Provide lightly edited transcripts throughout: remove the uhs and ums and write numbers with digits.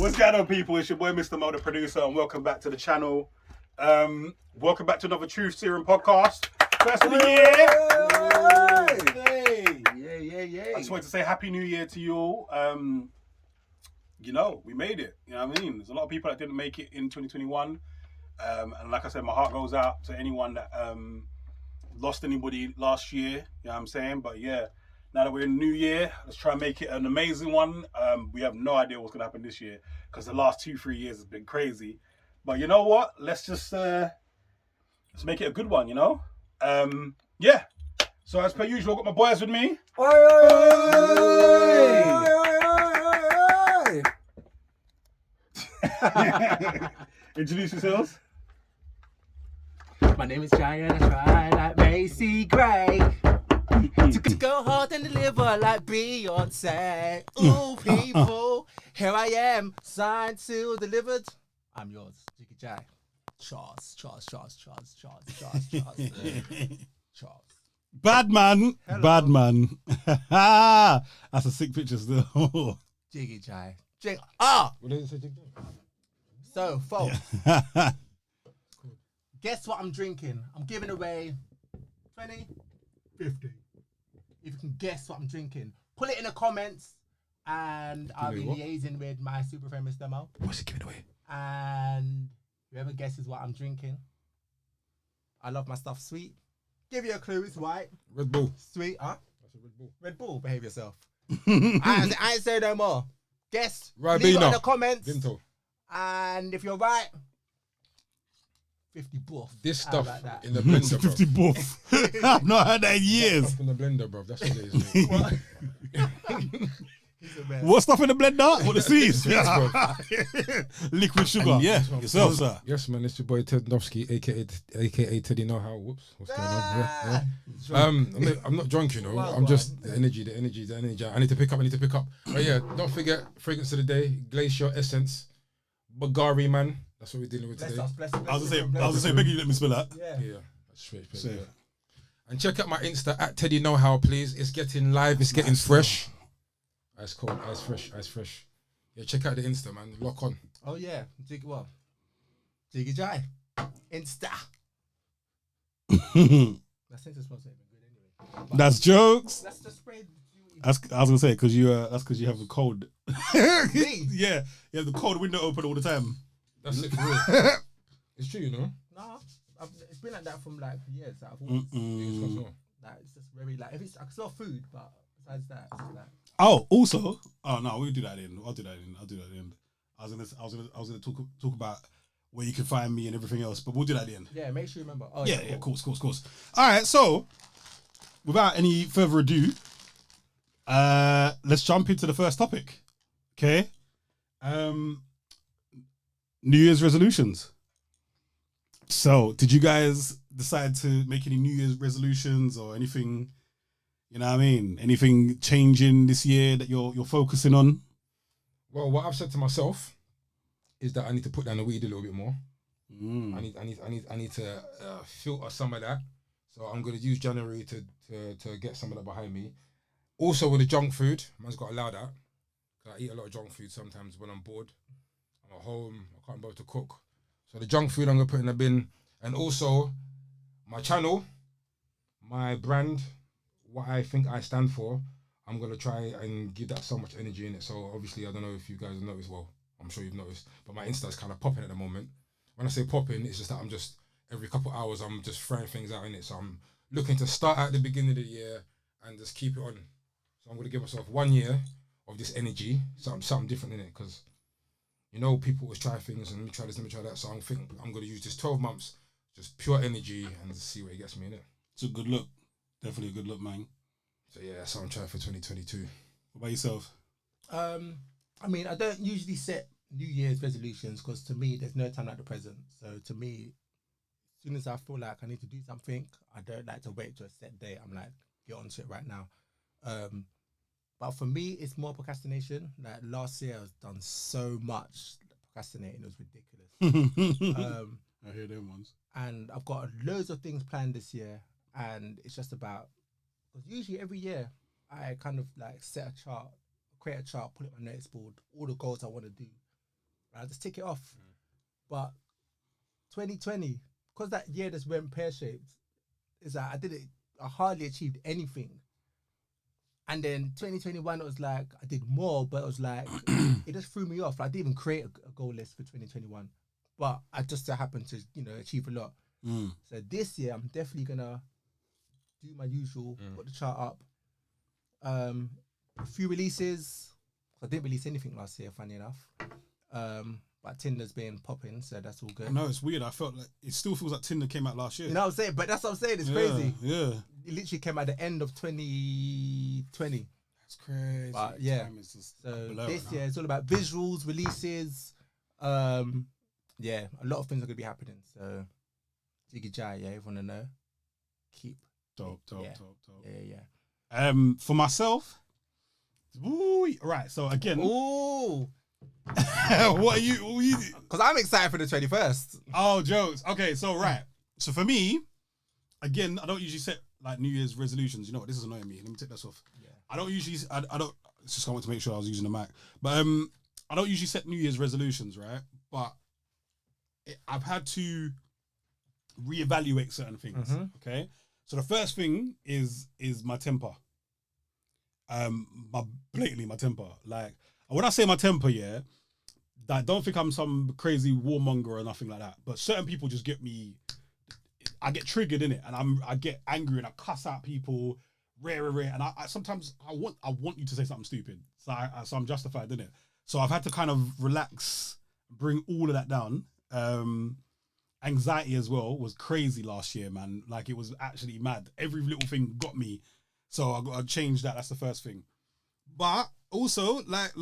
What's going on, people? It's your boy, Mr. Mo, the producer, and welcome back to the channel. Welcome back to another Truthserum podcast. First of the year. Yeah. I just wanted to say Happy New Year to you all. You know, we made it. You know what I mean? There's a lot of people that didn't make it in 2021. And like I said, my heart goes out to anyone that lost anybody last year. You know what I'm saying? But yeah, now that we're in the new year, let's try and make it an amazing one. We have no idea what's going to happen this year because the last 2-3 years has been crazy. But you know what? Let's just let's make it a good one, you know? Yeah. So as per usual, I've got my boys with me. Introduce yourselves. My name is Jiggy and I try like Macy Gray to go hard and deliver like Beyonce. Ooh, people, here I am, signed, sealed, delivered. I'm yours, Jiggy Jigh. Charles. Bad man. Hello. Bad man. That's a sick picture still. Jiggy Jigh. What does it say, Jiggy? So, folks, guess what I'm drinking? I'm giving away 20, 50. If you can guess what I'm drinking, put it in the comments and I'll be liaising with my super famous demo. What's he giving away? And whoever guesses what I'm drinking, I love my stuff sweet. Give you a clue, it's white. Red Bull. Sweet, huh? That's a Red Bull. Red Bull, behave yourself. I ain't say no more. Guess, Right, leave it in the comments. Vinto. And if you're right, 50 buff. This How stuff about that? in the blender, bro. 50 buff. I've not heard that in years. Stuff in the blender, bro. That's what it is. What? Mate. He's the best. What stuff in the blender? What the seeds? Yes, bro. Liquid sugar. Yeah, yourself, sir. Yes, man. It's your boy Tednofski, aka Teddy Know How. Whoops. What's going on? Yeah. I'm not drunk, you know. Well, I'm just the energy. I need to pick up. But yeah, don't forget fragrance of the day, Glacier Essence, Bulgari, man. That's what we're dealing with Bless today. us, bless I was gonna say, Biggie, let me spill that. Yeah. Yeah, that's straight. Safe. Yeah. And check out my Insta at Teddy Know How, please. It's getting live. It's getting fresh. Ice cold, ice fresh. Yeah, check out the Insta, man. Lock on. Oh yeah, Jiggy Jigh, Insta. That sentence wasn't even good anyway. But That's jokes. let's just spray. I was gonna say because that's because you have a cold. Me? Yeah, you have the cold window open all the time. That's it for real. It's true, you know. Nah, it's been like that from like years. That I've always, like, it's just very like if it's I can smell food, but besides that, it's just like. Oh, also, no, we'll do that in. I'll do that in. I was gonna talk about where you can find me and everything else, but we'll do that at the end. Yeah, make sure you remember. Oh, Yeah, cool. of course. All right, so without any further ado, let's jump into the first topic. Okay, New Year's resolutions. So, did you guys decide to make any New Year's resolutions or anything? You know what I mean? Anything changing this year that you're focusing on? Well, what I've said to myself is that I need to put down the weed a little bit more. I need to filter some of that. So I'm going to use January to get some of that behind me. Also with the junk food, man's got to allow that. 'Cause I eat a lot of junk food sometimes when I'm bored. I'm at home, I can't bother to cook. So the junk food I'm going to put in the bin. And also my channel, my brand, what I think I stand for, I'm going to try and give that so much energy in it. So obviously, I don't know if you guys have noticed, well, I'm sure you've noticed, but my Insta's kind of popping at the moment. When I say popping, it's just that I'm just, every couple of hours, I'm just throwing things out in it. So I'm looking to start at the beginning of the year and just keep it on. So I'm going to give myself 1 year of this energy, something different in it. Because, you know, people always try things and let me try this, let me try that. So I'm going to use this 12 months, just pure energy and see where it gets me in it. It's a good look. Definitely a good look, man. So yeah, that's what I'm trying for 2022. What about yourself? I mean, I don't usually set New Year's resolutions because to me, there's no time like the present. So to me, as soon as I feel like I need to do something, I don't like to wait to a set date. I'm like, get onto it right now. But for me, it's more procrastination. Like last year, I was done so much procrastinating; it was ridiculous. I hear them ones. And I've got loads of things planned this year, and it's just about because usually every year I kind of like set a chart, create a chart, put it on my notice board, all the goals I want to do, I'll just tick it off. But 2020, because that year just went pear-shaped, is that I hardly achieved anything. And then 2021, it was like, I did more, but it was like, it just threw me off. I didn't even create a goal list for 2021, but I just happened to, achieve a lot. So this year, I'm definitely gonna do my usual, put the chart up. A few releases. I didn't release anything last year, funny enough. But Tinder's been popping, so that's all good. No, it's weird. I felt like it still feels like Tinder came out last year. You know what I'm saying? But that's what I'm saying. It's crazy. Yeah. It literally came at the end of 2020. That's crazy. But yeah. Time is just So below this right now. year it's all about visuals, releases. Yeah, a lot of things are gonna be happening. So Jiggy Jigh, yeah, everyone to know. Keep Dope. Yeah. For myself, right. So again, Ooh. what are you? Because I'm excited for the 21st. Oh, jokes. Okay, so right. So for me, again, I don't usually set like New Year's resolutions. You know what? This is annoying me. Let me take this off. Yeah. I don't usually. I don't. It's just I want to make sure I was using the mic. But I don't usually set New Year's resolutions, right? But I've had to reevaluate certain things. Okay. So the first thing is my temper. Blatantly my temper. Like when I say my temper, yeah, I don't think I'm some crazy warmonger or nothing like that. But certain people just get me. I get triggered in it, and I get angry and I cuss out people, rare, and I sometimes I want you to say something stupid, so I'm justified in it. So I've had to kind of relax, bring all of that down. Anxiety as well was crazy last year, man. Like it was actually mad. Every little thing got me, so I got to change that. That's the first thing. But also, like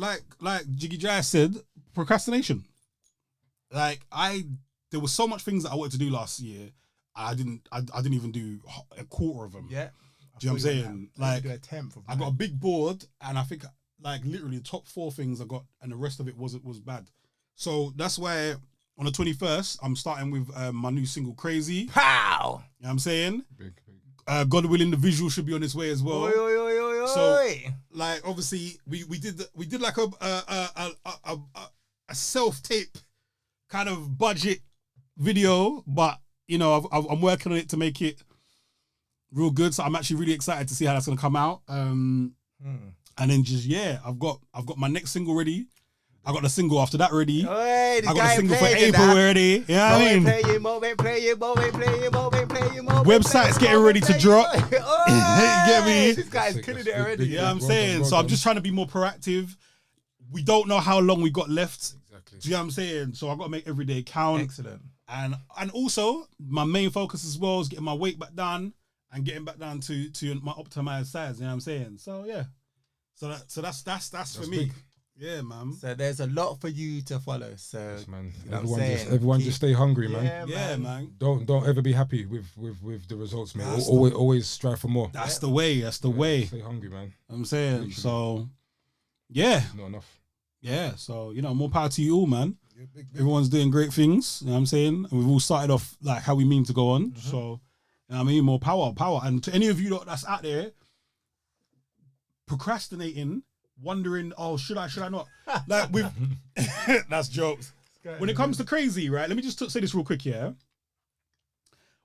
Jiggy Jigh said, procrastination. Like there was so much things that I wanted to do last year. I didn't even do a quarter of them. Yeah. Do you know what I'm saying? Like do a 10th of I got a big board, and I think like literally the top 4 things I got, and the rest of it was bad. So that's why on the 21st I'm starting with my new single Crazy. Pow! You know what I'm saying? Big. God willing, the visual should be on its way as well. Oi, oi, oi, oi, oi. So like obviously we did like a self-tape kind of budget video, but you know I'm working on it to make it real good. So I'm actually really excited to see how that's gonna come out. And then just I've got my next single ready. I got the single after that ready. Oi, I got the single for April already. Yeah, I mean, website's getting ready to drop. You get me? This guy's killing it already. Yeah, I'm saying. So I'm just trying to be more proactive. We don't know how long we got left. Exactly. Do you know what I'm saying? So I've got to make every day count. Excellent. And also my main focus as well is getting my weight back down and getting back down to my optimized size. You know what I'm saying? So yeah. So that's for me. Big. Yeah, man. So there's a lot for you to follow. So Yes, man. you know what I'm saying? Everyone just stay hungry, man. Yeah, man. Don't ever be happy with the results, man. That's Always strive for more. That's the way. That's the way. Stay hungry, man. I'm saying. Literally. So yeah. Not enough. Yeah. So, more power to you all, man. Everyone's doing great things. You know what I'm saying? And we've all started off like how we mean to go on. So, you know what I mean? More power. And to any of you that's out there procrastinating, wondering, oh, should I not? Like with that's jokes. When it comes to Crazy, right? Let me just say this real quick, yeah.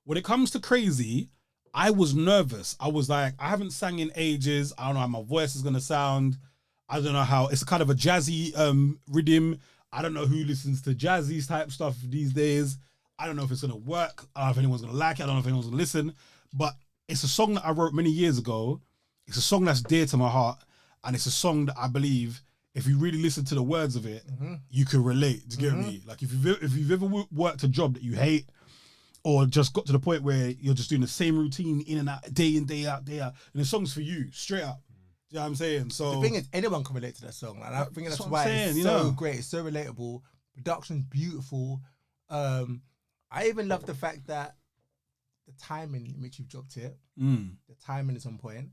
When it comes to Crazy, I was nervous. I was like, I haven't sang in ages. I don't know how my voice is gonna sound. I don't know how it's kind of a jazzy rhythm. I don't know who listens to jazzy type stuff these days. I don't know if it's gonna work. I don't know if anyone's gonna like it. I don't know if anyone's gonna listen. But it's a song that I wrote many years ago. It's a song that's dear to my heart. And it's a song that I believe, if you really listen to the words of it, you can relate. Do you get me? Like if you've ever worked a job that you hate, or just got to the point where you're just doing the same routine in and out, day in, day out, and the song's for you, straight up. Do you know what I'm saying? So the thing is, anyone can relate to that song. And I think that's why it's so great. It's so relatable. Production's beautiful. I even love the fact that the timing in which you've dropped it, the timing is on point.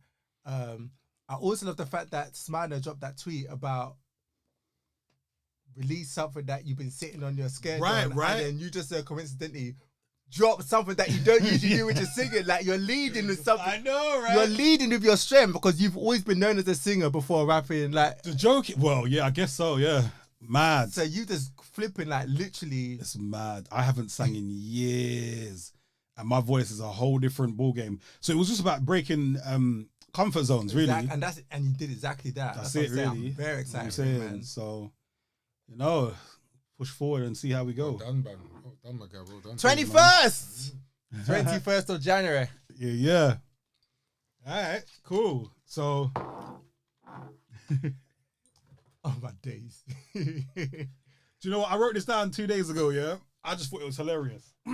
I also love the fact that Smino dropped that tweet about release something that you've been sitting on your schedule. Right. And then you just coincidentally drop something that you don't usually do, which is singing. Like you're leading with something. I know, right? You're leading with your strength because you've always been known as a singer before rapping. Like the joke. Well, yeah, I guess so. Yeah. Mad. So you just flipping like literally. It's mad. I haven't sang in years, and my voice is a whole different ball game. So it was just about breaking comfort zones, really. And you did exactly that. That's what it, I'm saying. really. I'm very excited, I'm saying, man. so push forward and see how we go. Well done, man. Well done, my guy. Well done. 21st, 21st of January. Yeah. All right, cool. So, oh my days. do you know what? I wrote this down 2 days ago. Yeah, I just thought it was hilarious. So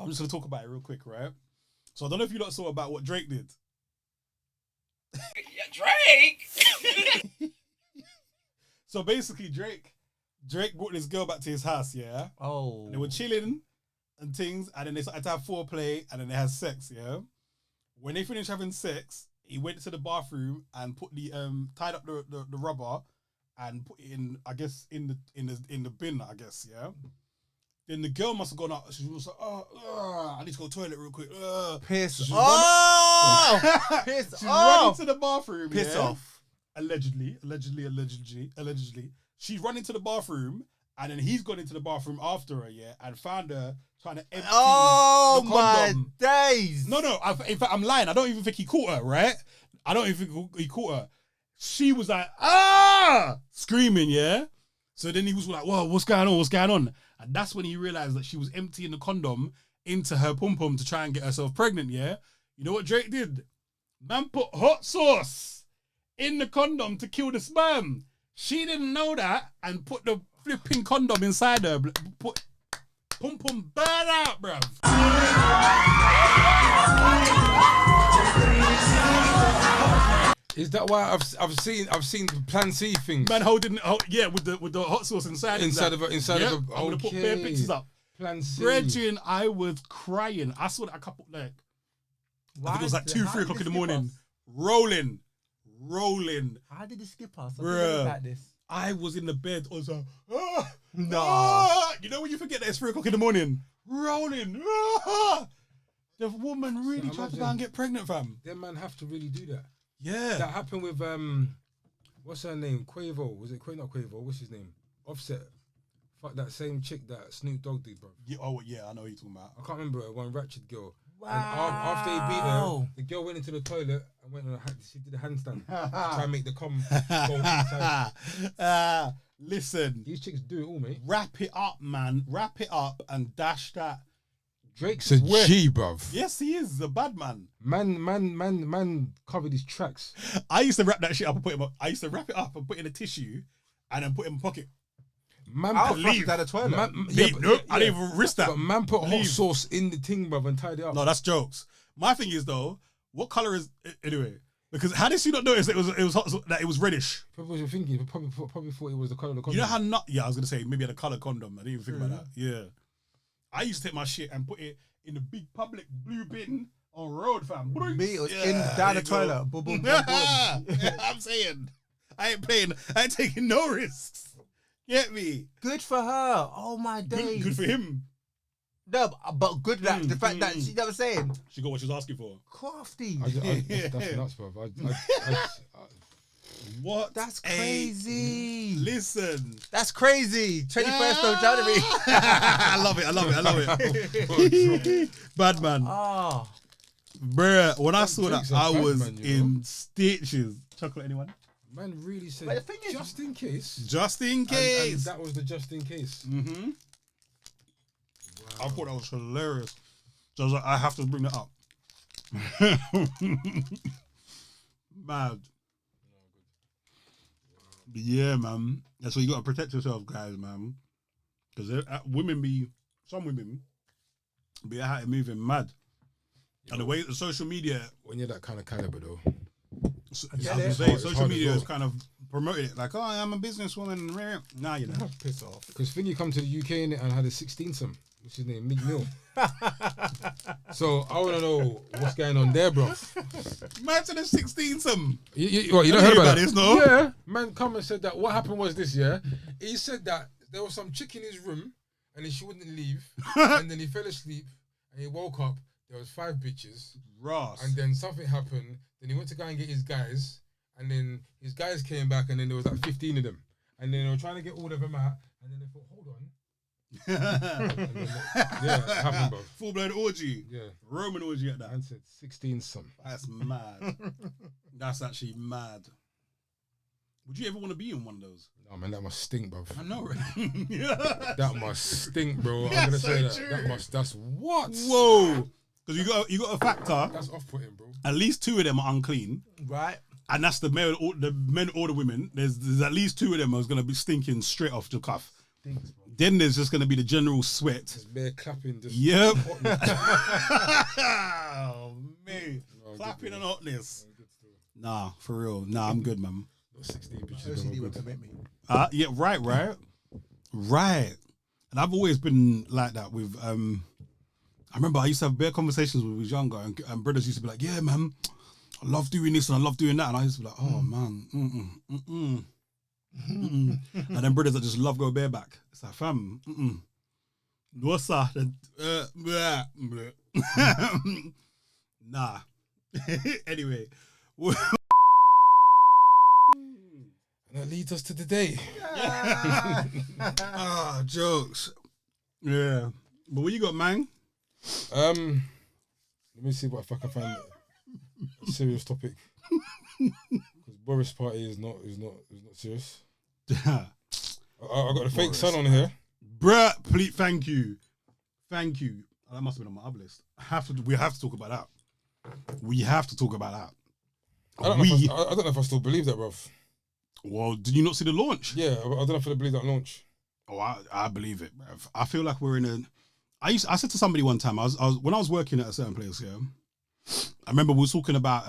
I'm just gonna talk about it real quick, right? So I don't know if you lot saw about what Drake did. Drake. So basically, Drake brought this girl back to his house. Yeah. Oh. And they were chilling and things, and then they started to have foreplay, and then they had sex. Yeah. When they finished having sex, he went to the bathroom and put the tied up the rubber and put it in, I guess, in the bin, I guess, yeah. Then the girl must have gone out. She was like, I need to go to the toilet real quick. Piss She's off. Piss She's off. running to the bathroom. Piss yeah? off. Allegedly. She's running to the bathroom, and then he's gone into the bathroom after her, yeah, and found her trying to empty Oh the my condom. days. No, in fact, I'm lying. I don't even think he caught her, right? I don't even think he caught her. She was like, screaming, yeah? So then he was like, whoa, what's going on? And that's when he realized that she was emptying the condom into her pum-pum to try and get herself pregnant, yeah? You know what Drake did? Man put hot sauce in the condom to kill the sperm. She didn't know that and put the flipping condom inside her. Put pum-pum burn out, bruv. Is that why I've seen the Plan C things? Man with the hot sauce inside of a. I'm gonna put bare pictures up. Plan C. Brethren, I was crying. I saw that a couple I think it was like 2-3 o'clock in the morning. Rolling. How did it skip us? I Bruh. didn't know about this. I was in the bed. I was like, you know when you forget that it's 3 o'clock in the morning? Rolling. The woman really tried to go and get pregnant, fam. Them man have to really do that. Yeah. That happened with what's her name? Quavo. Was it Not Quavo? What's his name? Offset. Fuck that same chick that Snoop Dogg did, bro. Yeah, I know who you're talking about. I can't remember her, one ratchet girl. Wow. And after he beat her, the girl went into the toilet and went on she did a handstand to try and make the cum go inside. Listen. These chicks do it all, mate. Wrap it up, man. Wrap it up and dash that. Drake's a G, bruv. Yes, he is a bad man. Man covered his tracks. I used to wrap that shit up and put him up. I used to wrap it up and put it in a tissue and then put it in my pocket. Man, I'll put flush it down the toilet. I didn't even risk that. But man put hot sauce in the thing, bruv, and tied it up. No, that's jokes. My thing is though, what color is anyway? Because how did she not notice that it was hot, that it was reddish? Probably was thinking. Probably thought it was the color of the condom. You know how I was gonna say maybe had a color condom. I didn't even think about that. Yeah, I used to take my shit and put it in the big public blue bin on road, fam. Me, it was down the toilet. Boom, boom, boom, boom. I'm saying, I ain't taking no risks. Get me? Good for her. Oh my days. Good for him. No, but good luck. The fact that she never saying. She got what she was asking for. Crafty. That's nuts, bro. What? That's crazy. Listen. That's crazy. 21st of January. I love it. Bad man. Oh. Bruh, when I saw that, Drake's a I bad was man, you in know? Chocolate, anyone? Man really said, But the thing is, just in case. Just in And case. that was the just in case. Mm-hmm. Wow. I thought that was hilarious. So I was like, I have to bring that up. Mad. But yeah, man. That's why you gotta protect yourself, guys, man. Because some women be out here moving mad. Yeah, and the way the social media, when you're that kind of caliber, though, social media has kind of promoted it. Like, oh, I'm a businesswoman. Nah, you know. piss off. because Finny come to the UK innit, and had a 16-some. What's his name? Meek Mill. So I want to know what's going on there, bro. Man to the 16-some. You don't heard about this, no? Yeah, man, come and said that. What happened was this, yeah. He said that there was some chick in his room, and then she wouldn't leave, and then he fell asleep, and he woke up. There was 5 bitches, Ross. and then something happened. Then he went to go and get his guys, and then his guys came back, and then there was like 15 of them. and then they were trying to get all of them out, and then they thought, hold on. And then, yeah, it happened, bro. Full blown orgy. Yeah. Roman orgy at that. Man said 16 something. That's mad. That's actually mad. Would you ever want to be in one of those? No, man, that must stink, bro. I know, right? That must stink, bro. I'm gonna say that. True. That must. That's what. Whoa. Because you got a factor. That's off-putting, bro. At least 2 of them are unclean, Right. and that's the men or the women. There's at least 2 of them who's gonna be stinking straight off the cuff. Stinks, bro. Then there's just gonna be the general sweat. Just bare clapping. Just Yep. hotness. Oh man, No, clapping good, and bro. hotness. No, good still. Nah, for real. Nah, I'm good, man. Not 16 bitches. OCD bro, would good. permit me. Yeah, right. And I've always been like that with I remember I used to have bare conversations when we was younger, and brothers used to be like, "Yeah, man, I love doing this and I love doing that," and I used to be like, "Oh man, and then brothers that just love go bareback. It's like, fam, what's that? Nah. Anyway. And that leads us to the day. Jokes. Yeah. But what you got, man? Let me see what if I can find a serious topic. Because Boris' party is not serious. I got a fake son on here. Bruh, please, thank you. That must have been on my up list. We have to talk about that. We have to talk about that. I don't know if I still believe that, bruv. Well, did you not see the launch? Yeah, I don't know if I believe that launch. Oh, I believe it, bruv. I feel like we're in a. I said to somebody one time, I was when I was working at a certain place, yeah. I remember we were talking about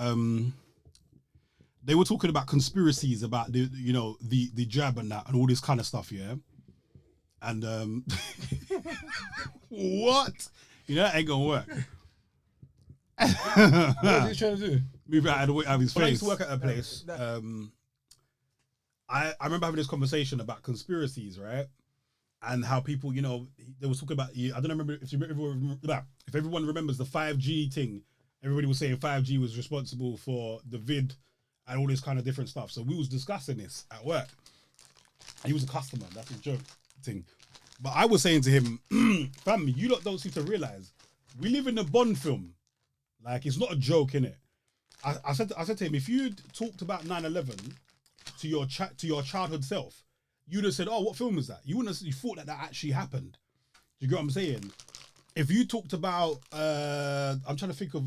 they were talking about conspiracies about the jab and that and all this kind of stuff, yeah. And what? That ain't gonna work. What is he trying to do? Move out of his face. When I used to work at a place, I remember having this conversation about conspiracies, right? And how people, they were talking about. I don't remember if everyone remembers the 5G thing. Everybody was saying 5G was responsible for the vid and all this kind of different stuff. So we was discussing this at work. And he was a customer. That's his joke thing. But I was saying to him, fam, you lot don't seem to realize we live in a Bond film. Like, it's not a joke, innit? I said to him, if you'd talked about 9/11 to your childhood self, you'd have said, "Oh, what film is that?" You wouldn't have. You thought that actually happened. Do you get what I'm saying? If you talked about, I'm trying to think of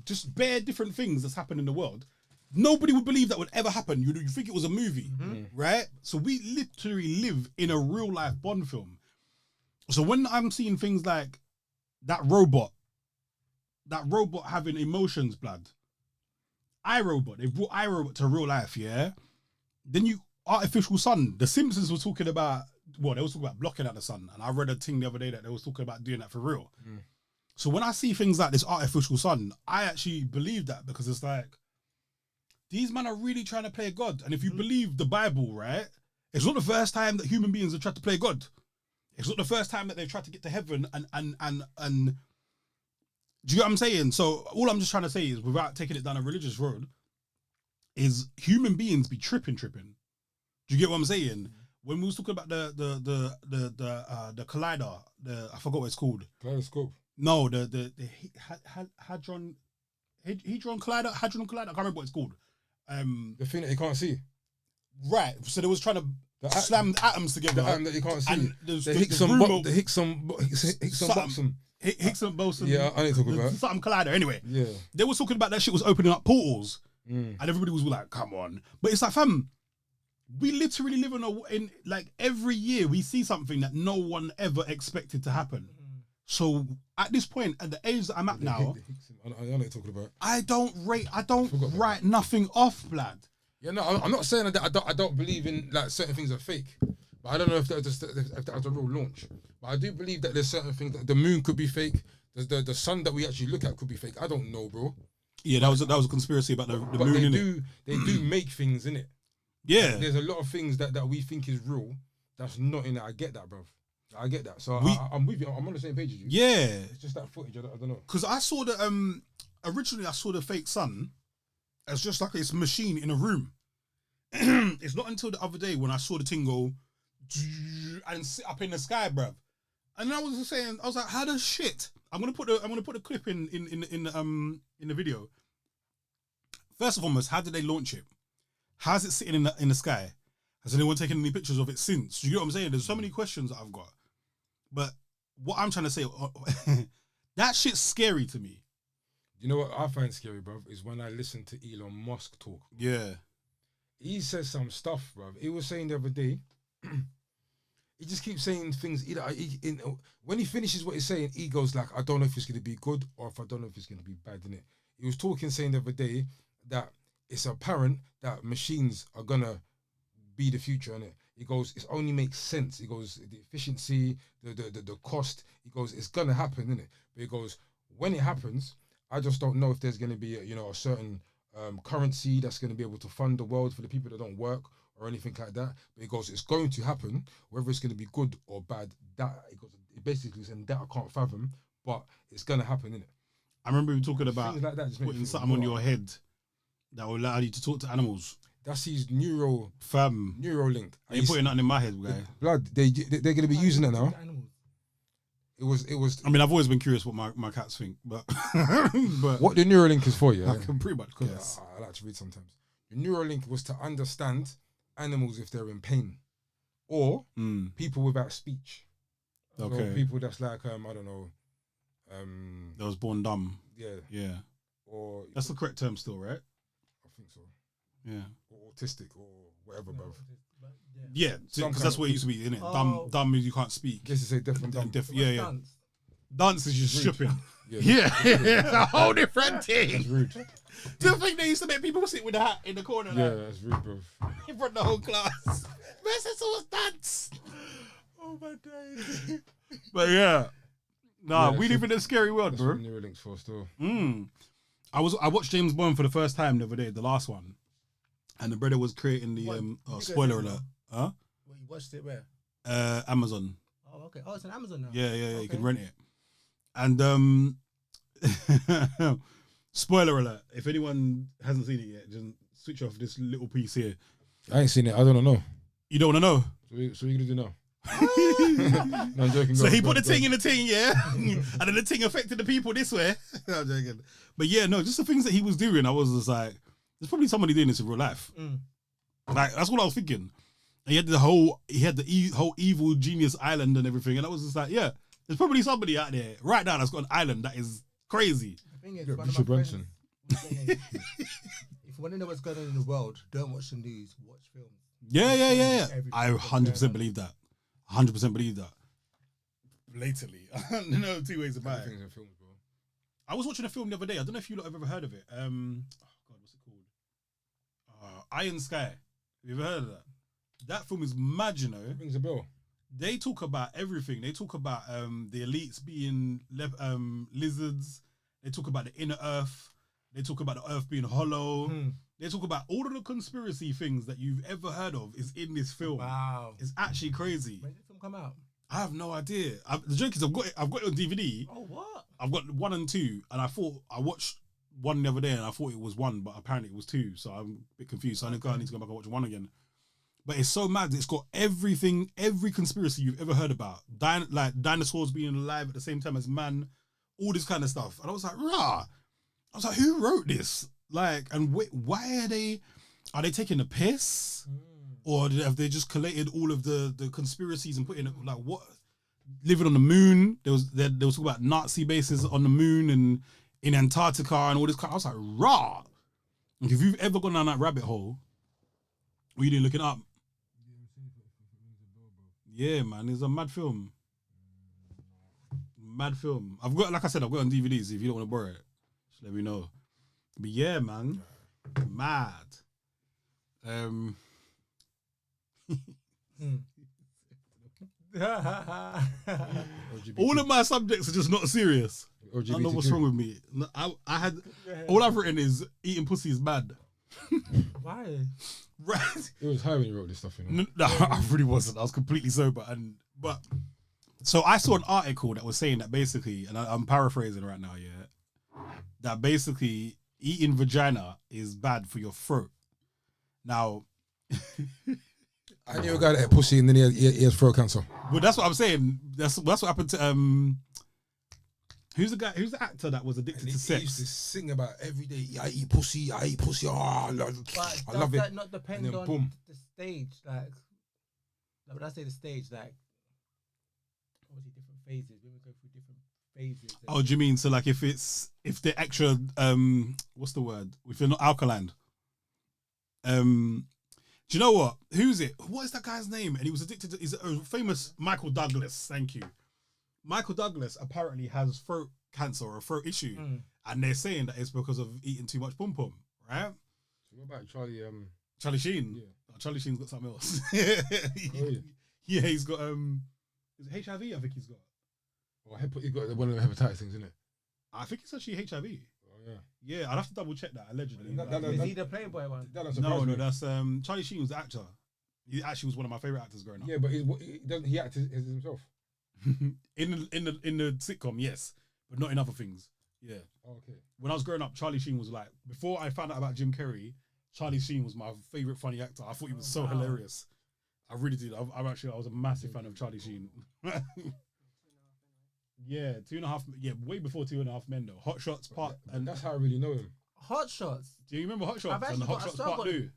just bare different things that's happened in the world, nobody would believe that would ever happen. You think it was a movie, right? So we literally live in a real life Bond film. So when I'm seeing things like that robot having emotions, blood, iRobot, they brought iRobot to real life, yeah? Then artificial sun, the Simpsons were talking about, they were talking about blocking out the sun, and I read a thing the other day that they was talking about doing that for real. So when I see things like this artificial sun, I actually believe that, because it's like, these men are really trying to play God. And if you believe the Bible, right, it's not the first time that human beings have tried to play God. It's not the first time that they've tried to get to heaven and do you get what I'm saying? So all I'm just trying to say is, without taking it down a religious road, is human beings be tripping. Do you get what I'm saying? When we was talking about the collider, I forgot what it's called. Kaleidoscope. No, the hadron collider. I can't remember what it's called. The thing that you can't see. Right. So they was trying to slam atoms together. The atom that you can't see. And The Higgs boson. Yeah, I need to talk about something collider. Anyway, yeah, they were talking about that shit was opening up portals, and everybody was like, "Come on!" But it's like, fam, we literally live in like every year we see something that no one ever expected to happen. So at this point, at the age that I'm at now, I know what you're talking about. I don't write nothing off, blood. Yeah, no, I'm not saying that I don't believe in like certain things are fake, but I don't know if that was a real launch. But I do believe that there's certain things that the moon could be fake. The sun that we actually look at could be fake. I don't know, bro. Yeah, that was a conspiracy about the moon. They do make things in it. Yeah, there's a lot of things that we think is real that's not in it. I get that, bro. I get that. So I'm with you. I'm on the same page as you. Yeah, it's just that footage. I don't know. Because I saw originally I saw the fake sun as just like this machine in a room, it's not until the other day when I saw the thing go and sit up in the sky, bruv. And I was just saying, I was like, how does shit? I'm gonna put the clip in the video. First and foremost, how did they launch it? How's it sitting in the sky? Has anyone taken any pictures of it since? Do you get what I'm saying? There's so many questions that I've got. But what I'm trying to say, that shit's scary to me. You know what I find scary, bruv, is when I listen to Elon Musk talk. Yeah. He says some stuff, bruv. He was saying the other day, he just keeps saying things. When he finishes what he's saying, he goes like, I don't know if it's going to be good or if I don't know if it's going to be bad, innit? He was saying the other day that it's apparent that machines are going to be the future, innit? He goes, it only makes sense. He goes, the efficiency, the cost, he goes, it's going to happen, innit? But he goes, when it happens, I just don't know if there's going to be, a certain currency that's going to be able to fund the world for the people that don't work or anything like that. But he goes, it's going to happen, whether it's going to be good or bad. That it basically saying that I can't fathom, but it's going to happen, innit? I remember we talking about things like that just putting something on your head that will allow you to talk to animals. That's his Neuralink. Are you putting that in my head, guy? Blood, they're going to be using it now. It was. I mean, I've always been curious what my cats think, but what the Neuralink is for, yeah. I can pretty much guess. I like to read sometimes. The Neuralink was to understand animals if they're in pain, or people without speech. Okay. So people that's like I don't know. That was born dumb. Yeah. Or that's the correct term still, right? I think so. Yeah. Or autistic or whatever, bruv. Yeah, because that's what it used to be, innit? Dumb means you can't speak. Guess it's a different dumb. Yeah. Dance is just stripping. Yeah. A whole different thing. That's rude. Do you think they used to make people sit with a hat in the corner? Yeah, that's rude, bro. In front of the whole class. Versus all dance. Oh my days. But yeah. Nah, we live in a scary world, that's bro. What Neuralink's for still. I watched James Bond for the first time the other day, the last one. And the brother was creating the spoiler alert. Huh? Well, you watched it where? Amazon. Oh, okay. Oh, it's on Amazon now. Yeah. Okay. You can rent it. And spoiler alert. If anyone hasn't seen it yet, just switch off this little piece here. I ain't seen it. I don't know. You don't want to know? So what are you gonna do now? No, I'm joking. So he put the ting in the ting, yeah, and then the ting affected the people this way. I'm joking. But yeah, no, just the things that he was doing, I was just like, there's probably somebody doing this in real life. Like that's what I was thinking. And he had the whole evil genius island and everything, and I was just like, yeah, there's probably somebody out there right now that's got an island that is crazy. The thing is, Yeah, one of Richard my Branson. friends- if you want to know what's going on in the world, don't watch the news. Watch films. Yeah. Everything I that's 100% going believe that. 100% believe that. Blatantly. No two ways about it. Everything's in films, bro. I was watching a film the other day. I don't know if you lot have ever heard of it. Oh God, what's it called? Iron Sky. Have you ever heard of that? That film is mad, you know. Rings a bell. They talk about everything. They talk about the elites being lizards. They talk about the inner earth. They talk about the earth being hollow. They talk about all of the conspiracy things that you've ever heard of is in this film. Wow. It's actually crazy. When did the film come out? I have no idea. The joke is I've got it on DVD. Oh, what? I've got 1 and 2, and I watched 1 the other day, and I thought it was 1, but apparently it was 2. So I'm a bit confused. So I need to go back and watch 1 again. But it's so mad. It's got everything, every conspiracy you've ever heard about. Like dinosaurs being alive at the same time as man, all this kind of stuff. And I was like, rah. I was like, who wrote this? Like, and why are they taking the piss? Or have they just collated all of the conspiracies and put in like what? Living on the moon. There was talking about Nazi bases on the moon and in Antarctica and all this kind. I was like, rah. Like, if you've ever gone down that rabbit hole, what are you doing looking up? Yeah, man, it's a mad film. Mad film. I've got it on DVDs. If you don't want to borrow it, just let me know. But yeah, man, mad. All of my subjects are just not serious. I don't know what's wrong with me. I had all I've written is eating pussy is bad. Why? Right. It was high when you wrote this stuff, you know. No, I really wasn't. I was completely sober. So I saw an article that was saying that basically, and I'm paraphrasing right now, yeah, that basically eating vagina is bad for your throat. Now, I knew a guy that had pussy and then he has throat cancer. Well, that's what I'm saying. That's what happened to Who's the actor that was addicted to sex? He used to sing about every day. I eat pussy. Oh, I love it. Does that not depend then on boom. the stage? Like, when I say the stage, like, obviously different phases. Women go through different phases. Oh, do you mean so like if they're extra what's the word? If they're not alkaline. Do you know what? Who's it? What is that guy's name? And he was addicted to. He's a famous Michael Douglas. Thank you. Michael Douglas apparently has throat cancer or a throat issue, and they're saying that it's because of eating too much pom pom, right? What about Charlie? Charlie Sheen. Yeah. Oh, Charlie Sheen's got something else. Yeah. Yeah, he's got is it HIV? I think he's got. Oh, he got one of the hepatitis things, isn't it? I think it's actually HIV. Oh yeah. Yeah, I'd have to double check that allegedly. Is he the Playboy one? No, that's Charlie Sheen was the actor. He actually was one of my favorite actors growing up. Yeah, but he acted as himself. in the sitcom, yes, but not in other things. Yeah. Oh, okay. When I was growing up, Charlie Sheen was like, before I found out about Jim Carrey, Charlie Sheen was my favorite funny actor. I thought he was so hilarious. I really did. I was a massive fan of Charlie Sheen. Yeah, 2.5. Yeah, way before 2.5 Men though. Hot Shots Part, and that's how I really know him. Hot Shots. Do you remember Hot Shots and the Hot Shots Part 2?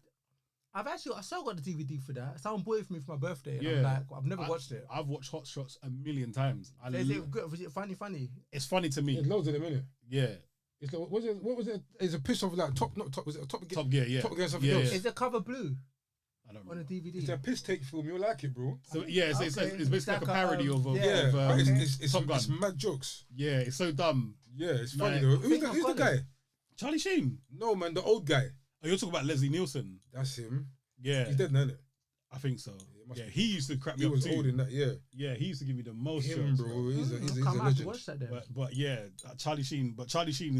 I still got the DVD for that. Someone bought it for me for my birthday. And Yeah. I'm like, I've never watched it. I've watched Hot Shots a million times. Is it good? Was it funny? It's funny to me. There's loads of them, innit? Yeah. It's like, what was it? It's a piss off like Top Gear. Was it Top Gear? Yeah. Top Gear something Yeah, else. yeah. Is the cover blue I don't on remember. the DVD? It's a piss take film. You'll like it, bro. So yeah, it's basically like a parody of yeah. But it's Top Gun. It's mad jokes. Yeah, it's so dumb. Yeah, it's funny Like, though. I think I've Who's the got guy? it. Charlie Sheen. No man, the old guy. Oh, you're talking about Leslie Nielsen. That's him. Yeah, He's dead now, innit? I think so. must Yeah, be. he used to crap me He up was too. old in that, yeah. Yeah, he used to give me the most Him, shots, bro. He's a Come out to legend. watch that then. But yeah, Charlie Sheen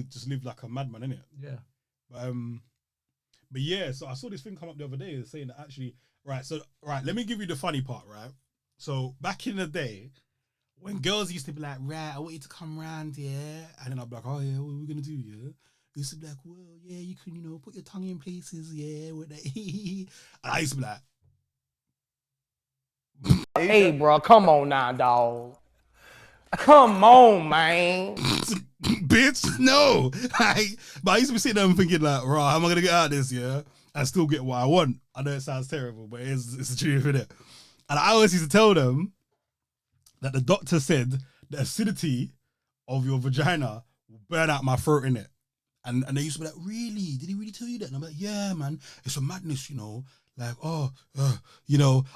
just lived like a madman, innit? Yeah. But yeah, so I saw this thing come up the other day saying that actually, right, let me give you the funny part, right? So back in the day, when girls used to be like, right, I want you to come round, yeah, and then I'd be like, oh yeah, what are we gonna do, yeah? They used to be like, well, yeah, you can, put your tongue in places, yeah, with the and I used to be like, Hey, bro, come on now, dog. Come on, man. bitch, no. But I used to be sitting there and thinking like, right, how am I gonna get out of this, yeah? And still get what I want. I know it sounds terrible, but it's the truth, innit? And I always used to tell them that the doctor said the acidity of your vagina will burn out my throat, innit? And they used to be like, really? Did he really tell you that? And I'm like, yeah, man, it's a madness, Like, I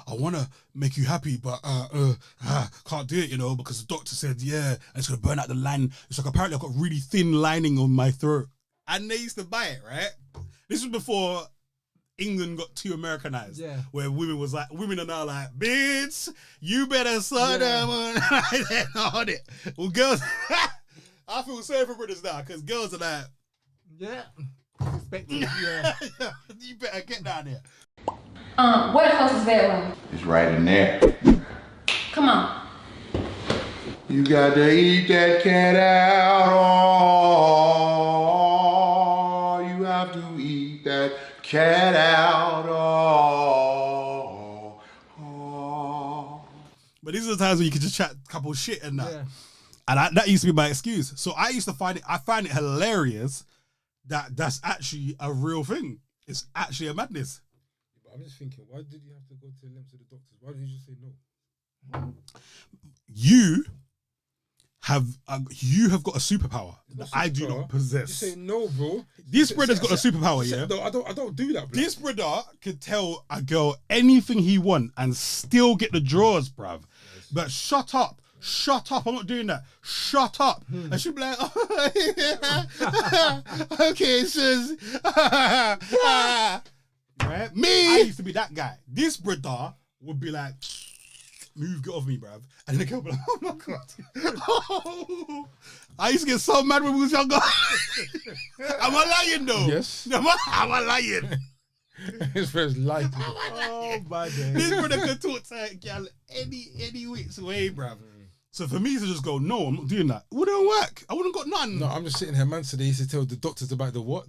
want to make you happy, but can't do it, because the doctor said, yeah, and it's going to burn out the line. It's like, apparently I've got really thin lining on my throat. And they used to buy it, right? This was before England got too Americanized. Yeah. Where women are now like, bitch, you better slow down on it. Well, girls, I feel sorry for brothers now, because girls are like, yeah. Expected, yeah. You better get down there. Where the fuck is bedroom? It's right in there. Come on. You got to eat that cat out. Oh, you have to eat that cat out. Oh. But these are the times where you can just chat a couple shit and that. Yeah. And that used to be my excuse. So I used to find it hilarious that that's actually a real thing. It's actually a madness. But I'm just thinking, why did you have to go to the lengths of the doctors? Why didn't you just say no? You have got a superpower that I do not possess. You say no, bro. This brother's got a superpower, yeah? No, I don't do that, bro. This brother could tell a girl anything he want and still get the drawers, bruv. But shut up, I'm not doing that. Shut up. And she'll be like, okay, sis. Right? Me, I used to be that guy. This brother would be like, move, get off me, bruv. And the girl would be like, oh my God. I used to get so mad when we was younger. Am I lying though? Yes. Am I lying? His first life. Oh my God. This brother could talk to a girl any which way, bruv. So for me to just go, no, I'm not doing that. It wouldn't work. I wouldn't got none. No, I'm just sitting here, man. So they used to tell the doctors about the what?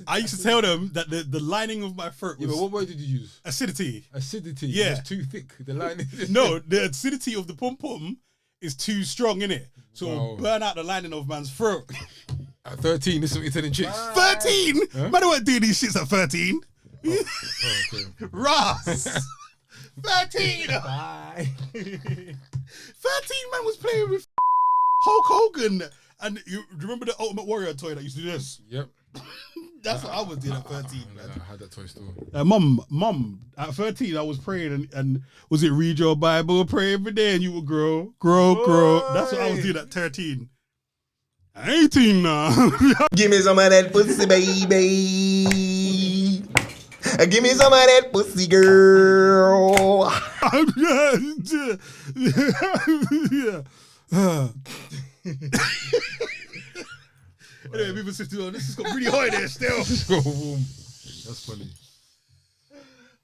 I used to tell them that the lining of my throat Yeah, was but what word did you use? acidity. Acidity. Yeah. It's too thick. The line is No, the acidity of the pom-pom is too strong, innit? So it'll burn out the lining of man's throat. At 13, this is what you're telling chicks. 13? Huh? Man, I weren't doing these shits at 13. Okay. Ross. 13. 13 man was playing with Hulk Hogan. And you remember the Ultimate Warrior toy that used to do this? Yep. That's what I was doing at 13, man. I had that toy store. Mum, at 13, I was praying and was it read your Bible, pray every day, and you would grow. That's what I was doing at 13. 18 now. Give me some of that pussy, baby. Give me some of that pussy, girl. Anyway, moving swiftly on. This has got really hot in there still. That's funny.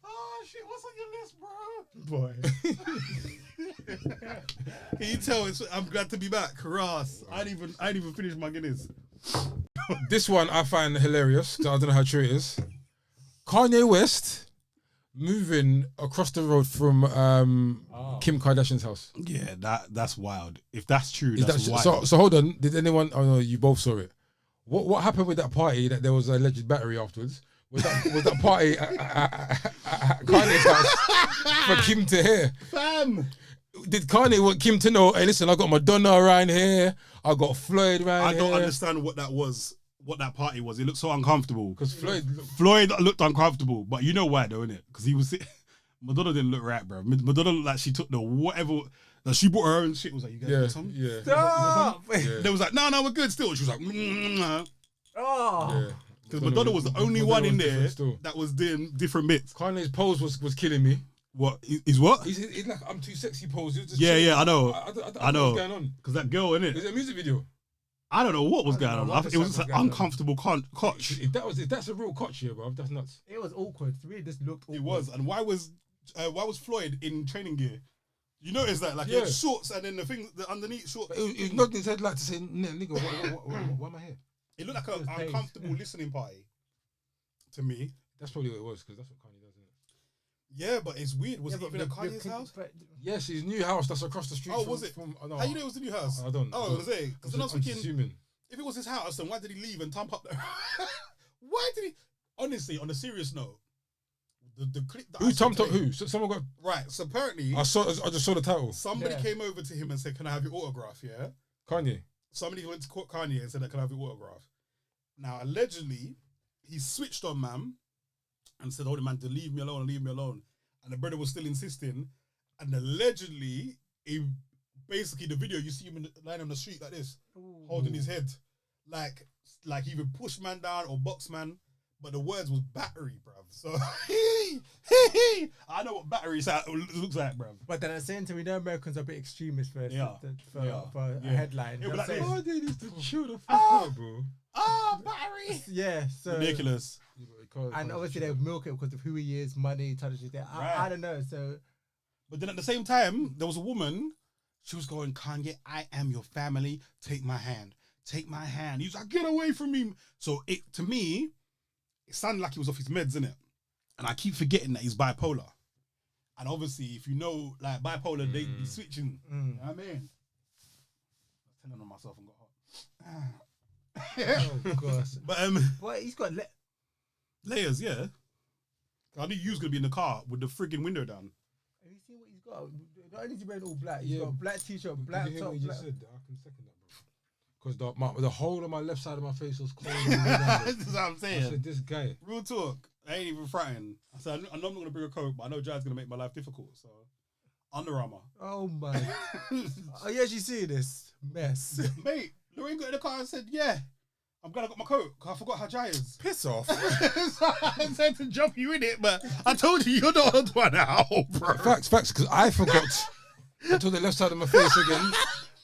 Oh shit, what's on your list, bro? Boy. Can you tell I'm glad to be back? Ross. I ain't even finished my Guinness. This one I find hilarious. I don't know how true it is. Kanye West moving across the road from Kim Kardashian's house. Yeah, that's wild. If that's true, Is that's that, wild. so hold on. Did anyone? Oh no, you both saw it. What happened with that party that there was an alleged battery afterwards? Was that party at Kanye's house for Kim to hear? Fam. Did Kanye want Kim to know? Hey, listen, I got Madonna around here. I got Floyd around here. I don't understand what that was. What that party was. It looked so uncomfortable. Because Floyd looked uncomfortable, but you know why though, innit? Because he was. Madonna didn't look right, bro. Madonna looked like she took the whatever. Like she brought her own shit. Was like, you guys want some? Yeah. Stop. They was like, no, we're good still. She was like, Oh. Yeah. because Madonna was the only Madonna one in was there different still. that was doing different bits. Kanye's pose was killing me. What is what? He's like, I'm too sexy pose. He was just Yeah, chilling. yeah, I know. I don't I know. What's going on? Because that girl, innit? Is it a music video? I don't know what was I don't going know on. what It was just was an going on. uncomfortable cotch. If that's a real cotch here, bro, that's nuts. It was awkward. To me, it just looked awkward. It was. And why was Floyd in training gear? You notice that, like, he had shorts and then the thing, the underneath shorts. But it was nodding his head like to say, nigga, why am I here? It looked like an uncomfortable listening party to me. That's probably what it was, because that's what Kanye does, isn't it? Yeah, but it's weird. Was it even at Kanye's house? Yes, his new house that's across the street. Oh, was it? No, How you know it was the new house? I don't. Oh, was it? Because then I was I'm thinking, assuming. if it was his house, then why did he leave and thump up there? Why did he? Honestly, on a serious note, the clip that Who I saw thumped up today- who? So someone got. Right, so apparently, I just saw the title. somebody came over to him and said, "Can I have your autograph?" Yeah. Kanye. Somebody went to court Kanye and said, "Can I have your autograph?" Now, allegedly, he switched on man and said, "Oh, man, to leave me alone, leave me alone." And the brother was still insisting. And allegedly, basically the video, you see him lying on the street like this, holding his head, like he either push man down or box man. But the words was battery, bruv. So I know what battery looks like, bruv. But then at the same time, we know Americans are a bit extremist for Yeah. a headline. It'll be like So- this. Oh, they need to chill the fuck out, bro. Ah, battery. Yeah, so Ridiculous. and obviously they milk it because of who he is, money, type of shit. I don't know. So But then at the same time, there was a woman. She was going, "Kanye, I am your family. Take my hand. Take my hand." He was like, "Get away from me." So to me, it sounded like he was off his meds, innit? And I keep forgetting that he's bipolar. And obviously, if you know, like bipolar, they be switching. You know what I mean? I was telling on myself and got hot. oh gosh, But he's got layers, yeah. I knew you was gonna be in the car with the friggin' window down. Have you seen what he's got? Not only is he wearing all black, he's Yeah. got a black t-shirt, black Did you hear top. what you Black... just said? I can second that, bro. Because the whole of my left side of my face was cold. That's what I'm I saying. said, this guy. Real talk. I ain't even frightened. I said, I know I'm not going to bring a coat, but I know Jai's going to make my life difficult. So, Under Armour. Oh my! Oh yeah, you see this mess? Mate, Lorraine got in the car and said, "Yeah, I'm glad I got my coat because I forgot how Jai is." Piss off! So I said to jump you in it, but I told you you're not on one out, bro. Facts, because I forgot until the left side of my face again.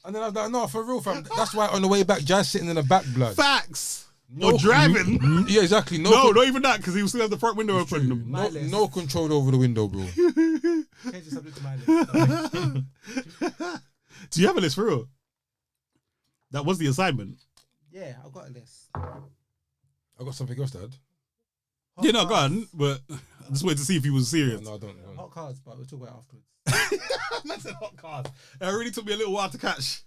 And then I was like, no, for real, fam. That's why on the way back, Jai's sitting in the back, blood. Facts. No driving. Yeah, exactly. No, not even that because he was still have the front window open. No control over the window, bro. Change the subject to my list. Do you have a list for real? That was the assignment. Yeah, I've got a list. I got something else, Dad. Yeah, no, go on. But I just wanted to see if he was serious. No, I don't. Hot cards, but we'll talk about it afterwards. That's a hot card. It really took me a little while to catch.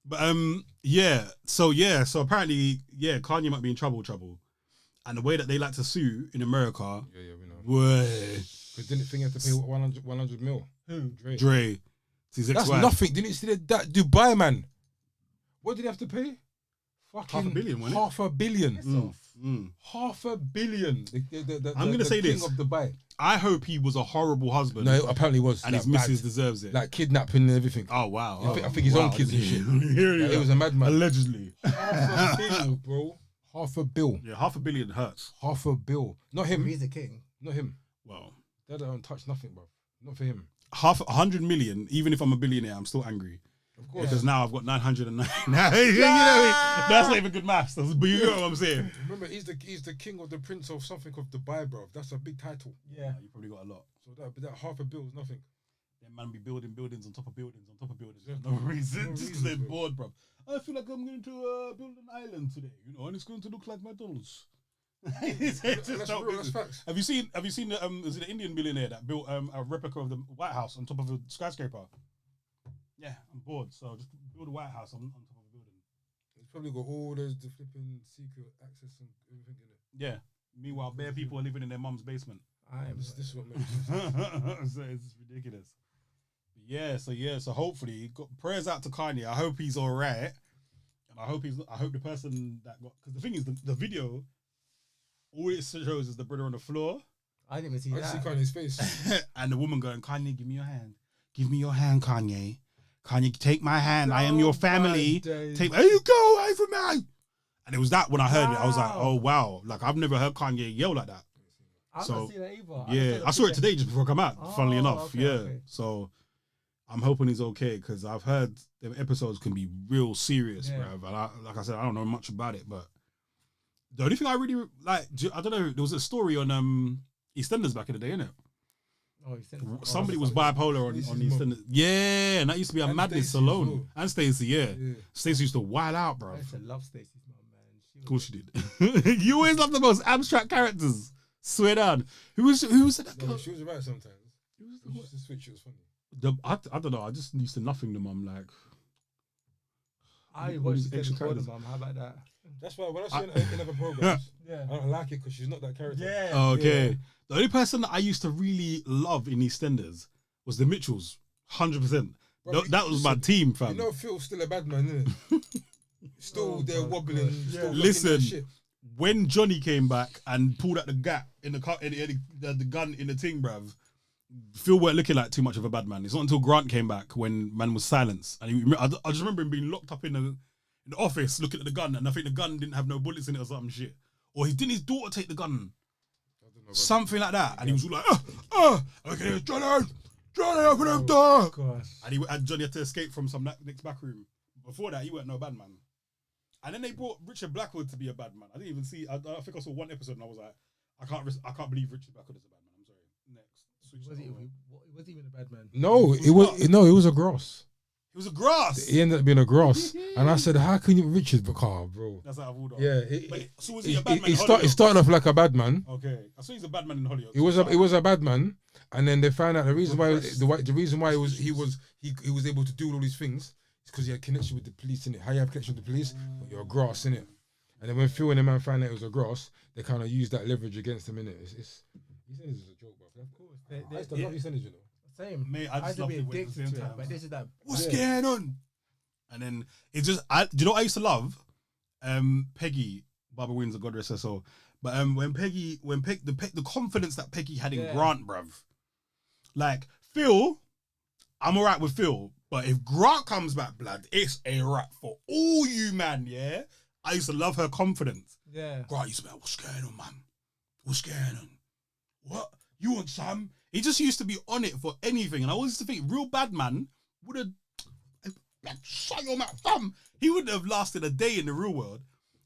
But yeah. So apparently, yeah, Kanye might be in trouble. And the way that they like to sue in America, Yeah, we know. boy, But didn't think he had to pay 100 mil? Who? Dre, it's his That's ex-wife. nothing. Didn't you see that Dubai man? What did he have to pay? Fucking $500 million, wasn't it? $500 million. $500 million. I'm gonna say king this. of Dubai. I hope he was a horrible husband. No, apparently he was. and like, his missus bad. deserves it. Like kidnapping and everything. Oh wow! I think his own kids and shit. Like, it was a madman. Allegedly. $500 million, bro. $500 million. Yeah, $500 million hurts. $500 million. Not him. He's the king. Not him. Well, That don't touch nothing, bro. Not for him. $100 million. Even if I'm a billionaire, I'm still angry. Of course. Because now I've got 909. You know what I mean? That's not even good maths. But you know what I'm saying. Remember, he's the king of the prince of something of Dubai, bro. That's a big title. Yeah. You probably got a lot. So that $500 million is nothing. That man be building buildings on top of buildings on top of buildings Yeah. for no reason. No Just because reason, they're bro. bored, bro. I feel like I'm going to build an island today, you know, and it's going to look like McDonald's. It's That's just real, not that's business. facts. Have you seen the is it the Indian billionaire that built a replica of the White House on top of a skyscraper? Yeah, I'm bored, so just build a White House on top of a building. He's probably got all the flipping secret access and everything in it. Yeah. Meanwhile, bare people are living in their mum's basement. This is what makes sense. So it's ridiculous. So hopefully, prayers out to Kanye. I hope he's all right, and I hope the person that got, because the thing is the video, all it shows is the brother on the floor. I didn't even see I that. see Kanye's face. And the woman going, Kanye, give me your hand. Give me your hand, Kanye. Kanye, take my hand. I am your family. Take, there you go away from me. And it was that when I heard it, I was like, oh wow, like I've never heard Kanye yell like that. I've So, not seen that either. Yeah, I saw it today just before I come out. Oh, Funnily enough, okay, yeah. okay. So I'm hoping he's okay because I've heard the episodes can be real serious, Yeah. bruv. And like I said, I don't know much about it, but the only thing I really like, I don't know, there was a story on EastEnders back in the day, innit? Oh, he sent it. Somebody was bipolar on EastEnders. Yeah, and that used to be a And madness Stacey as alone. well. And Stacey, yeah. Yeah. Stacey used to wild out, I bro. used to love Stacey's mum, man. Of course she did. You always love the most abstract characters. Swear down. Who was that No, girl? she was right sometimes. She used to switch. It was funny. I don't know. I just used to nothing the mum like. I All watched these the extra Corner, characters. mum. How about that? That's why when I see her in other programs, Yeah. I don't like it because she's not that character. Yeah. Oh, okay. Yeah. The only person that I used to really love in EastEnders was the Mitchells. 100%. Bro, That was my listen, team, fam. You know, Phil's still a bad man, isn't it? Still there wobbling. gosh. Still Listen. looking at shit. When Johnny came back and pulled out the gap in the car, the gun in the thing, bruv, Phil weren't looking like too much of a bad man. It's not until Grant came back when man was silenced, and I just remember him being locked up in the office looking at the gun, and I think the gun didn't have no bullets in it or some shit, or didn't his daughter take the gun, I don't know about something like that, and he was all like, okay, Johnny, open up door, Gosh. and Johnny had to escape from some next back room. Before that, he weren't no bad man. And then they brought Richard Blackwood to be a bad man. I didn't even see. I think I saw one episode and I was like, I can't believe Richard Blackwood is a bad man. I'm sorry. Next, switch Was that he over. even a bad man? No, Who's it was that? no, it was a grass. He was a grass. He ended up being a grass, and I said, "How can you, Richard Bakar, bro?" That's out of order. Yeah, So was he a bad man? in He's Hollyoaks? starting off like a bad man. Okay, I saw he's a bad man in Hollyoaks. It was a bad man, and then they found out the reason why he was able to do all these things is because he had connection with the police in it. How you have connection with the police? But you're a grass in it. And then when Phil and the man found out it was a grass, they kind of used that leverage against him in it. It's EastEnders is a joke, bro. Of course, I used to love EastEnders, you know. Same. Mate, I just used to loved be it when it was addicted the to same it, time. but this is that. What's going on? And then it just, do you know what I used to love? Peggy, Barbara Windsor, God rest her soul. But the confidence that Peggy had in Yeah. Grant, bruv. Like, Phil, I'm alright with Phil, but if Grant comes back, blood, it's a wrap for all you, man, yeah? I used to love her confidence. Yeah. Grant used to be like, what's going on, man? What's going on? What? You want some? He just used to be on it for anything. And I always used to think, real bad man would have, like, shut your mouth, fam. He wouldn't have lasted a day in the real world.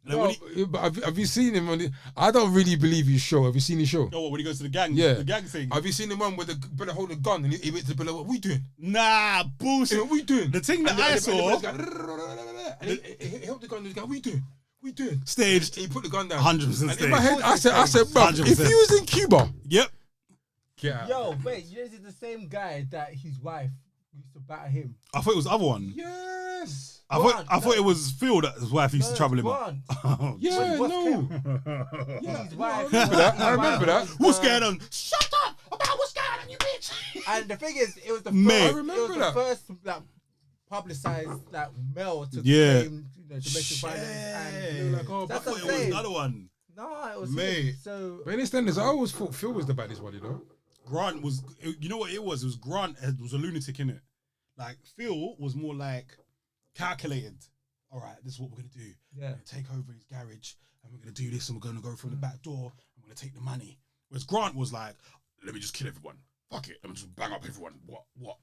And then when he, But have you seen him I don't really believe his show. Have you seen his show? oh, what, when he goes to the gang, Yeah. the gang thing. Have you seen the one where the brother hold a gun and he went to the brother, what we doing? Nah, bullshit. What we doing? The thing that I saw, And he held the gun and he go, what we doing? What you doing? Staged. He put the gun down. 100% And staged. in my head, I said, bro, 100%. if you was in Cuba, Yep. get out. Yo, wait, you know, is it the same guy that his wife used to batter him? I thought it was the other one. Yes. I thought it was Phil that his wife used to trouble him. Grant. Yeah, What's no. His wife. I remember that. What's going on? Shut up about what's going on, you bitch. And the thing is, it was the first. Mate. I remember it was that. the first like publicized like male to Yeah. claim, domestic violence, and They were like, oh, that's I what thought I'm it was saying. another one. No, it was Mate. him. So But in this standards, I always thought Phil was the baddest one, you know? Grant was, you know what it was? It was Grant was a lunatic in it. Like Phil was more like calculated. All right, this is what we're gonna do. yeah. We're gonna take over his garage and we're gonna do this and we're gonna go from the back door and we're gonna take the money. Whereas Grant was like, let me just kill everyone. Fuck it. Let me just bang up everyone. What?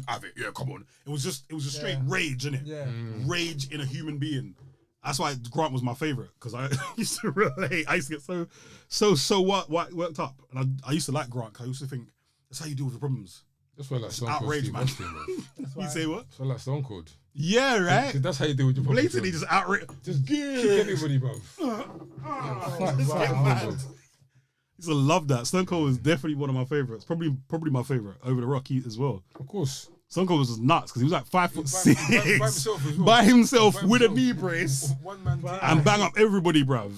Have it. Yeah, come on. It was just straight rage, innit? Yeah. Rage in a human being. That's why Grant was my favorite, because I used to relate. I used to get so worked up. And I used to like Grant, because I used to think, that's how you deal with the problems. That's why like Stone Cold Outrage, Steve man. Austin, bro. You say what? That's why like Stone Cold. Yeah, right? 'Cause that's how you deal with your problems. Blatantly just outrage. Just kick everybody, bro. I used to love that. Stone Cold was definitely one of my favorites. Probably my favorite over the Rocky as well. Of course. Stone Cold was just nuts because he was like 5'6" By himself as well. by himself By with a himself. knee brace One man team. and bang up everybody, bruv.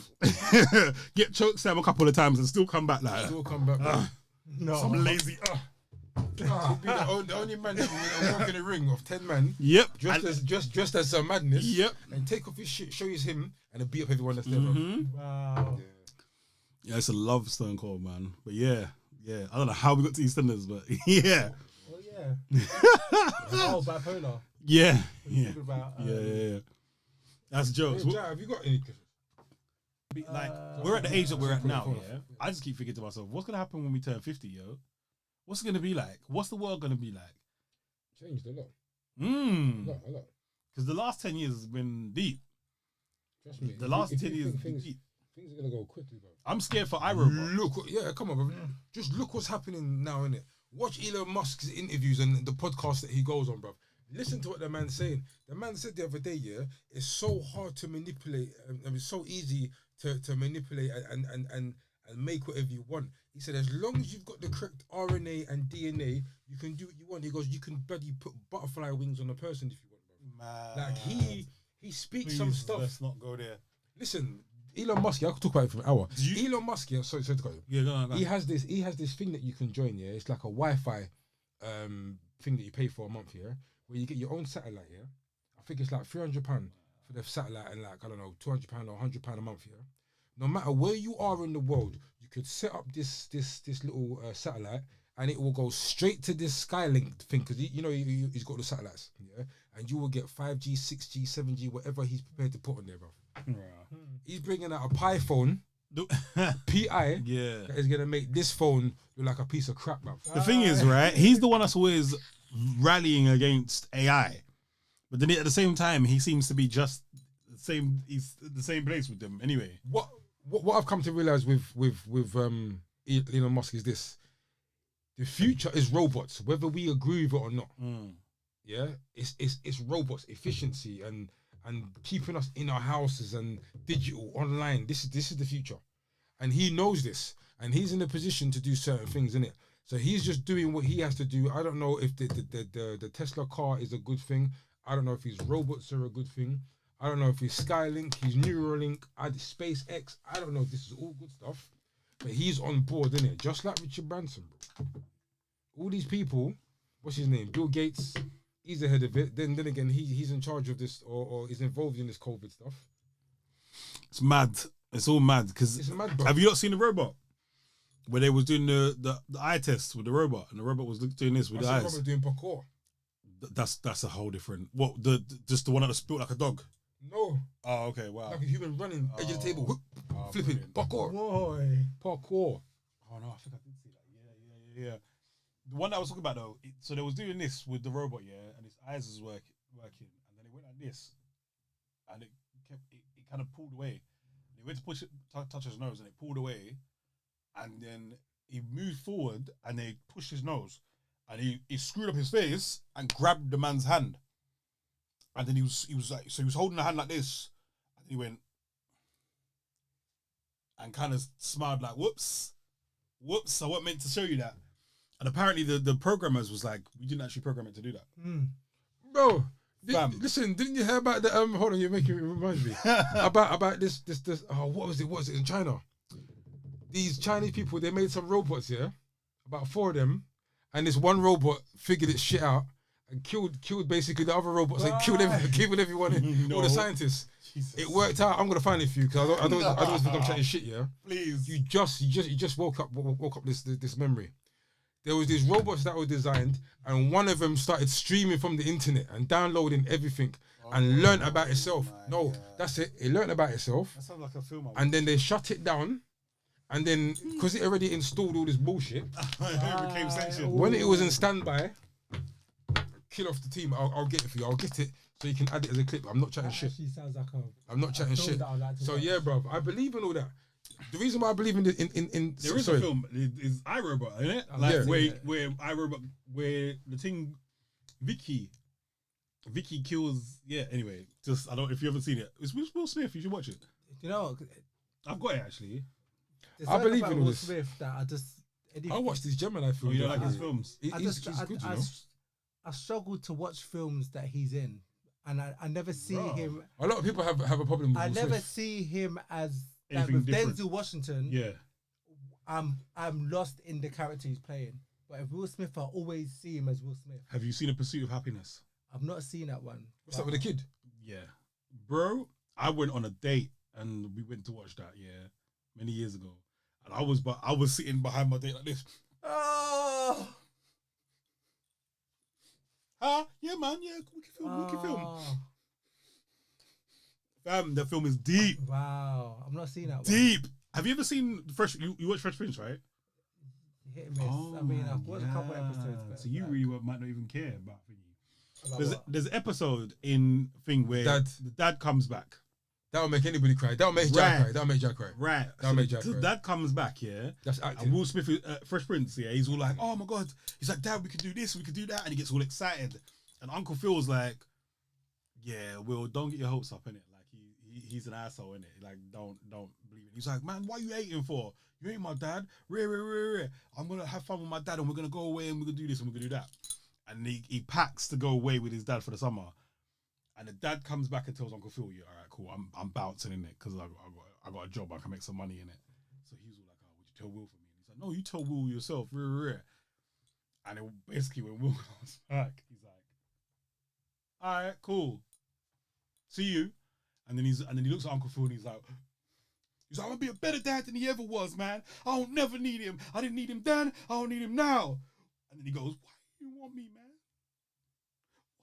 Get choked Sam a couple of times and still come back like that. Still come back, bro. No. Some lazy. He'd be the only man to walk in a ring of 10 men. Yep. Dressed as a madness. Yep. And take off his shit, show you him, and then beat up everyone that's there. bro. Wow. Yeah, I used to love Stone Cold, man. But yeah. I don't know how we got to EastEnders, but yeah. Oh yeah. Oh, bipolar. Yeah. Talking about, Yeah. That's jokes. Hey, Jai, have you got any? Like, we're at the age that we're at now, yeah? I just keep thinking to myself, what's going to happen when we turn 50, yo? What's it going to be like? What's the world going to be like? Changed a lot. A lot. Because the last 10 years has been deep. Trust me. The last If 10 you years think has been things, deep. things are gonna go quickly, bro. I'm scared for iRobot. Look, come on, bro. Just look what's happening now, innit? Watch Elon Musk's interviews and the podcast that he goes on, bro. Listen to what the man's saying. The man said the other day, yeah, it's so hard to manipulate, and it's so easy to manipulate and make whatever you want. He said, as long as you've got the correct RNA and DNA, you can do what you want. He goes, you can bloody put butterfly wings on a person if you want, bro. Like he speaks some stuff. Let's not go there. Listen, Elon Musk, I could talk about it for an hour. Elon Musk, yeah, sorry to cut you. Yeah, go on. He has this thing that you can join, yeah. It's like a Wi-Fi thing that you pay for a month, yeah, where you get your own satellite, yeah. I think it's like £300 for the satellite and like, I don't know, £200 or £100 a month, yeah. No matter where you are in the world, you could set up this little satellite and it will go straight to this Skylink thing because you know he's got the satellites, yeah, and you will get 5G, 6G, 7G, whatever he's prepared to put on there, bro. He's bringing out a Pi phone, PI, Yeah. that is gonna make this phone look like a piece of crap, bro. The thing is, right, he's the one that's always rallying against AI. But then at the same time, he seems to be just the same. He's the same place with them anyway. What I've come to realize with Elon Musk is this: the future is robots, whether we agree with it or not. Yeah, it's robots, efficiency and keeping us in our houses and digital online. This is the future, and he knows this, and he's in a position to do certain things in it. So he's just doing what he has to do. I don't know if the Tesla car is a good thing. I don't know if his robots are a good thing. I don't know if he's Skylink, he's Neuralink, SpaceX. I don't know. This is all good stuff, but he's on board, isn't it? Just like Richard Branson, bro. All these people, what's his name? Bill Gates. He's ahead of it. Then again, he's in charge of this or is involved in this COVID stuff. It's mad. It's all mad because It's mad, bro. have you not seen the robot where they was doing the eye test with the robot and the robot was doing this with the That's eyes? probably doing parkour. That's a whole different. What just the one that was built like a dog? No, Oh, okay, wow. like a human running edge of the table, whoop, flipping, brilliant. parkour, Boy. parkour. Oh no, I think I did see that. Yeah. The one that I was talking about though, so they was doing this with the robot, yeah, and his eyes was working, and then it went like this, and it kind of pulled away. He went to push it, touch his nose, and it pulled away, and then he moved forward, and they pushed his nose, and he screwed up his face and grabbed the man's hand, and then he was like, so he was holding the hand like this, and he went, and kind of smiled like, whoops, I wasn't meant to show you that. And apparently the programmers was like, we didn't actually program it to do that. Bro, Fam. listen, didn't you hear about the hold on, you're making it remind me about this what was it in China? These Chinese people, they made some robots, yeah, about 4 of them, and this one robot figured its shit out and killed basically the other robots and killed everyone, all the scientists. Jesus. It worked out. I'm gonna find it for you because I don't think I'm chatting shit, yeah. Please. You just woke up this memory. There was these robots that were designed, and one of them started streaming from the internet and downloading everything and learned about itself. No, that's it. It learned about itself. That sounds like a film. And then they shut it down, and then because it already installed all this bullshit, it became sentient. when it was in standby, kill off the team. I'll get it for you. I'll get it so you can add it as a clip. I'm not chatting shit. Sounds like I'm not chatting shit. So yeah, bro, I believe in all that. The reason why I believe in there is a film is iRobot, isn't it? Like where iRobot, where the thing Vicky kills. Yeah. Anyway, just I don't. If you haven't seen it, it's Will Smith. You should watch it. You know, I've got it actually. I believe in all Will this. Smith that I watched these Gemini films. You don't like his films? He's good, you know. I struggle to watch films that he's in, and I never see him. A lot of people have a problem with I Will never Smith. see him as like Anything with different. Denzel Washington. Yeah. I'm lost in the character he's playing. But if Will Smith, I always see him as Will Smith. Have you seen A Pursuit of Happiness? I've not seen that one. What's up with the kid? Yeah, bro. I went on a date and we went to watch that. Yeah, many years ago, and I was sitting behind my date like this. Oh, yeah, man. Yeah, wicked film. Fam, the film is deep. Wow, I'm not seeing that one. Deep. Have you ever seen Fresh? You watch Fresh Prince, right? Hit and miss. I mean, I've watched a couple episodes. But So you like, really might not even care about thingy. about There's an episode in thing where Dad. the dad comes back. That'll make anybody cry. That'll make Jack cry. That'll make Jack cry. Right. That'll make Jack the cry. dad comes back, yeah. That's And acting. Will Smith, Fresh Prince, yeah, he's all like, oh my God. He's like, Dad, we can do this, we can do that. And he gets all excited. And Uncle Phil's like, yeah, Will, don't get your hopes up, innit? Like, he's an asshole, innit? Like, don't believe it. He's like, man, what are you hating for? You ain't my dad. I'm going to have fun with my dad and we're going to go away and we're going to do this and we're going to do that. And he packs to go away with his dad for the summer. And the dad comes back and tells Uncle Phil, yeah, all right, cool, I'm bouncing in it because I got a job, I can make some money in it. So he's all like, oh, would you tell Will for me? And he's like, no, you tell Will yourself. And it basically when Will comes back, he's like, all right, cool, see you. And then he looks at Uncle Phil and he's like, I'm gonna be a better dad than he ever was, man. I don't never need him. I didn't need him then. I don't need him now. And then he goes, why you want me, man?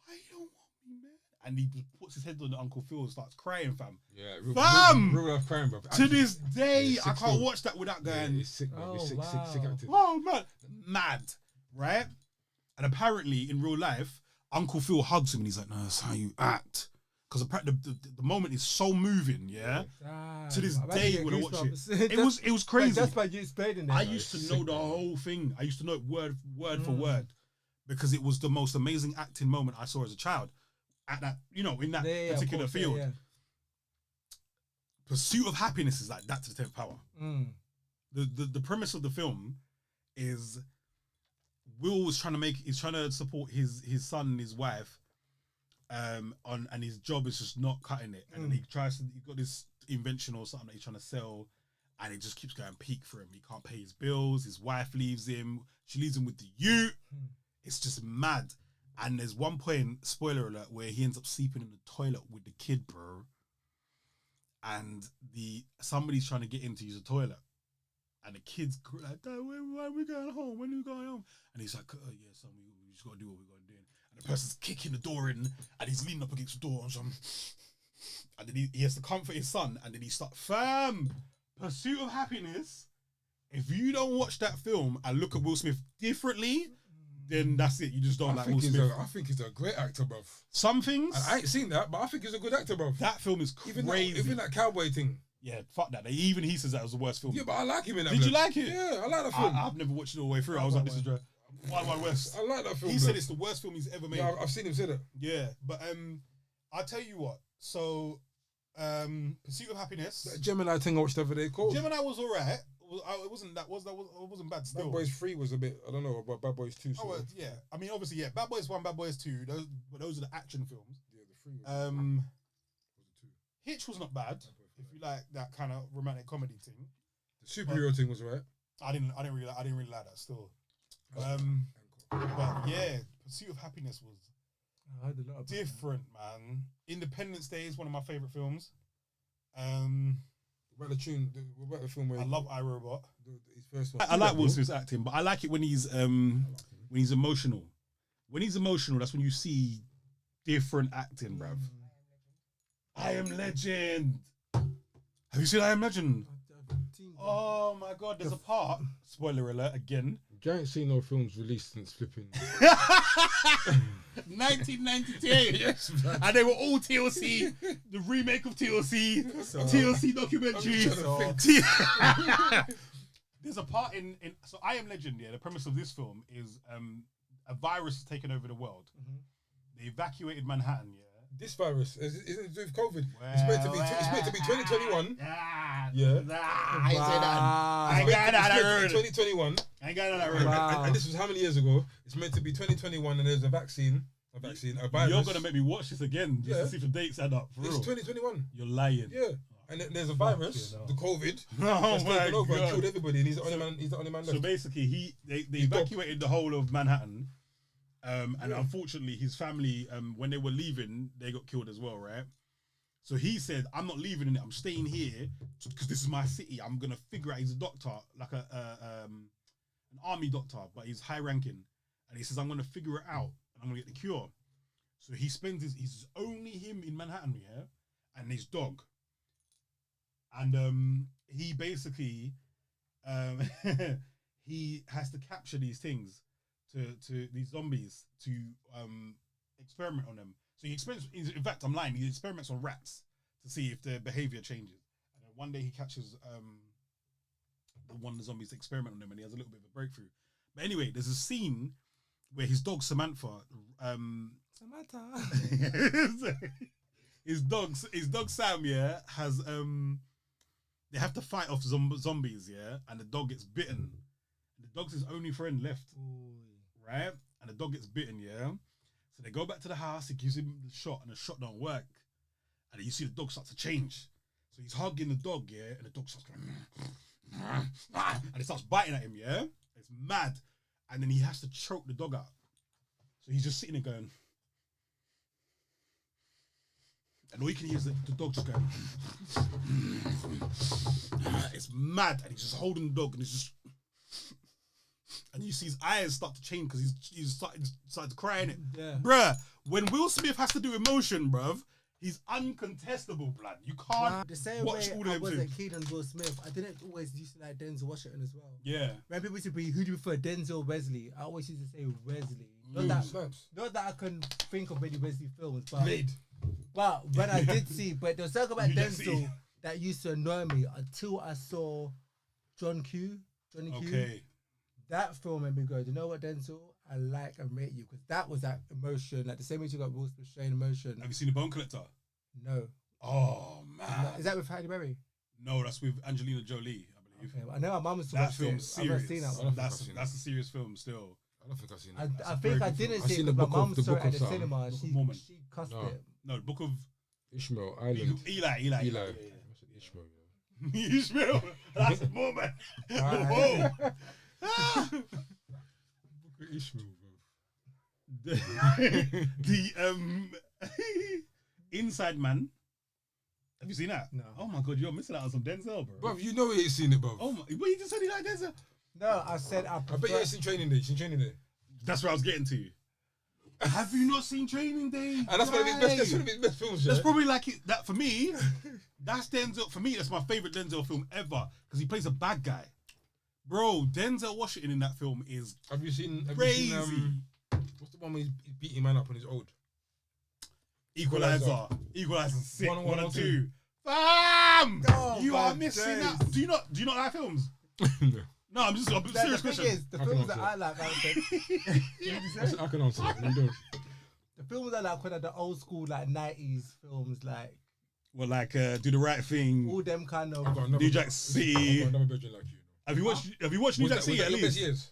Why you don't want me, man? And he just puts his head on Uncle Phil and starts crying, fam. Yeah, real life crying, bro. To this day, Yeah, I can't film. watch that without Yeah, going, it's sick, bro. It's sick, wow. sick acting. oh, man. Mad, right? And apparently, in real life, Uncle Phil hugs him and he's like, no, that's how you act. Because apparently the moment is so moving, yeah? To this day, when I watch it, it was crazy. That's why you explaining it. I used to know the whole thing. I used to know it word for word because it was the most amazing acting moment I saw as a child at that, in that particular field. Pursuit of Happiness is like that to the 10th power. The premise of the film is Will was trying to support his son and his wife, and his job is just not cutting it. And then he's got this invention or something that he's trying to sell, and it just keeps going peak for him. He can't pay his bills. His wife leaves him. She leaves him with the youth. It's just mad. And there's one point, spoiler alert, where he ends up sleeping in the toilet with the kid, bro. And somebody's trying to get him to use the toilet. And the kid's like, Dad, when are we going home? When are we going home? And he's like, yeah, son, we just got to do what we got to do. And the person's kicking the door in, and he's leaning up against the door. And then he has to comfort his son. And then he starts, fam, Pursuit of Happiness. If you don't watch that film and look at Will Smith differently, then that's it. You just don't like Will Smith. I think he's a great actor, bruv. Some things. I ain't seen that, but I think he's a good actor, bruv. That film is crazy. Even that cowboy thing. Yeah, fuck that. Even he says that was the worst film. Yeah, but I like him in that. Did you like it? Yeah, I like that film. I've never watched it all the way through. I was like, this is Wild Wild West. I like that film. He said it's the worst film he's ever made. Yeah, I've seen him say that. Yeah, but I'll tell you what. So Pursuit of Happiness. That Gemini thing I watched the other day. Cool. Gemini was alright. It wasn't bad still. Bad Boys 3 was a bit. I don't know about Bad Boys 2. Oh yeah, I mean obviously yeah. Bad Boys 1, Bad Boys 2. Those are the action films. Yeah, the 3 was Hitch was not bad. If you like that kind of romantic comedy thing. the superhero thing was right. I didn't really like that still. But yeah, Pursuit of Happiness was I heard a lot about different, man. Independence Day is one of my favorite films. What about the tune? What about the film where I love iRobot. his first one? I like Will Smith's acting, but I like it when he's emotional. When he's emotional, that's when you see different acting, bruv. I Am Legend. Have you seen I Am Legend? Oh my god, there's a part. Spoiler alert again. I ain't seen no films released since flipping. 1998. Yes, and they were all TLC. The remake of TLC, TLC documentary. There's a part in so I Am Legend. Yeah, the premise of this film is a virus has taken over the world. They evacuated Manhattan. Yeah. This virus is it with COVID? It's meant to be 2021. Yeah. I say that. I got that. 2021. I got that. And this was how many years ago? It's meant to be 2021, and there's a vaccine, a virus. You're gonna make me watch this again just to see if the dates add up. For it's real. 2021. You're lying. Yeah. And then there's a virus, the COVID, Oh that's my taken over and god. killed everybody, and he's the only man. He's the only man left. So basically, they evacuated the whole of Manhattan, and unfortunately, his family, when they were leaving, they got killed as well, right? So he said, "I'm not leaving in it. I'm staying here because this is my city. I'm gonna figure out." He's a doctor, like an army doctor, but he's high ranking, and he says, "I'm gonna figure it out, and I'm gonna get the cure." So he spends he's only him in Manhattan, yeah, and his dog. And he basically he has to capture these things to these zombies to experiment on them. So he experiments. In fact, I'm lying. He experiments on rats to see if their behavior changes. And then one day he catches one of the zombies experiment on them, and he has a little bit of a breakthrough. But anyway, there's a scene where his dog Samantha. his dog Sam, yeah, has they have to fight off zombies, yeah, and the dog gets bitten. The dog's his only friend left, right? And the dog gets bitten, yeah. So they go back to the house. He gives him the shot, and the shot don't work. And then you see the dog start to change. So he's hugging the dog, yeah, and the dog starts going, and it starts biting at him, yeah. It's mad, and then he has to choke the dog out. So he's just sitting there going. And all you can hear is the dog just going. It's mad, and he's just holding the dog, and he's just. And you see his eyes start to change because he's started to cry in it. Yeah. Bruh, when Will Smith has to do emotion, bruv, he's uncontestable, blood. You can't The same watch way all of I them wasn't things. keen on Will Smith, I didn't always used to like Denzel Washington as well. Yeah. When people used to be, who do you prefer, Denzel or Wesley? I always used to say Wesley. Snaps. Not that I can think of many Wesley films, but Made. But when I did see, but there was something about You did see. Denzel that used to annoy me until I saw Johnny Q. Okay. That film made me go, you know what, Denzel? I like and rate you because that was that emotion, like the same way you got Will Smith showing emotion. Have you seen The Bone Collector? No. Oh, man. Is that with Halle Berry? No, that's with Angelina Jolie, I believe. Okay, well, I know my mum's That film's I've never serious. seen that one. That's a serious film still. I don't think I've seen I it. think I good didn't I've see seen it the because my book mum of- the saw it book at of the something. cinema and Book of Mormon. she cussed No. it. No, The Book of Ishmael Island. Eli. Eli. Yeah. Ishmael. Ishmael. That's Mormon. Alright. Whoa. Book of Ishmael, bro. the Inside Man. Have you seen that? No. Oh my god, you're missing out on some Denzel, bro. Bruv, you know you ain't seen it, bruv. Oh my, but you just said you like Denzel. No, I said I I prefer. bet you ain't seen Training Day. You seen Training Day? That's where I was getting to. Have you not seen Training Day? And that's one of his best. That's one of his best films. That's Yeah? probably like it, that for me. That's Denzel. For me, that's my favorite Denzel film ever because he plays a bad guy. Bro, Denzel Washington in that film is Have you seen? crazy. What's the one where he's beating man up when he's old? Equalizer. Equalizer's sick. One, One one, and two. two. Fam! Oh, You my are missing days. out. Do you not like films? No. No, I'm just a The serious thing question. is, the I can films that answer I like, I can answer that. You don't. the films I like when are the old school like 90s films like Well, like do the right thing. All them kind of. I've got another New Jack City. I've got another bedroom like you. Have you watched New Jack City at least? Years?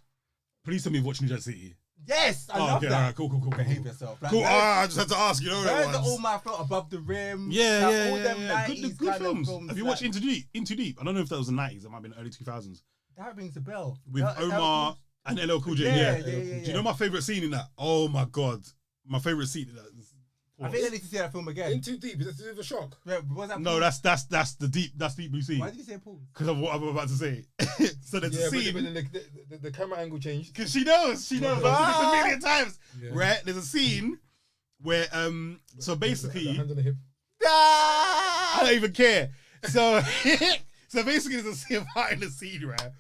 Please tell me you've watched New Jack City. Yes, I love okay, that. all right, cool. Behave yourself. Like, Cool. I just had to ask. You know that Where's the ones. All My Float Above the Rim? Yeah, like, yeah, all yeah, them yeah. 90s Good kind of films. Have you watched Into Deep? I don't know if that was the 90s. It might have been early 2000s. That rings a bell. With Omar and LL Cool J. Yeah. Do you know my favorite scene in that? Oh my god, my favorite scene in that. I think I need to see that film again. In Too Deep, is that to do with a shark? Was that No, that's the deep blue sea. Why did you say Paul? Because of what I'm about to say. So there's a scene. But then the camera angle changed. Because she knows. I've seen this a million times. Yeah. Right? There's a scene where so basically The hand on the hip. I don't even care. So so basically there's a scene in the scene, right?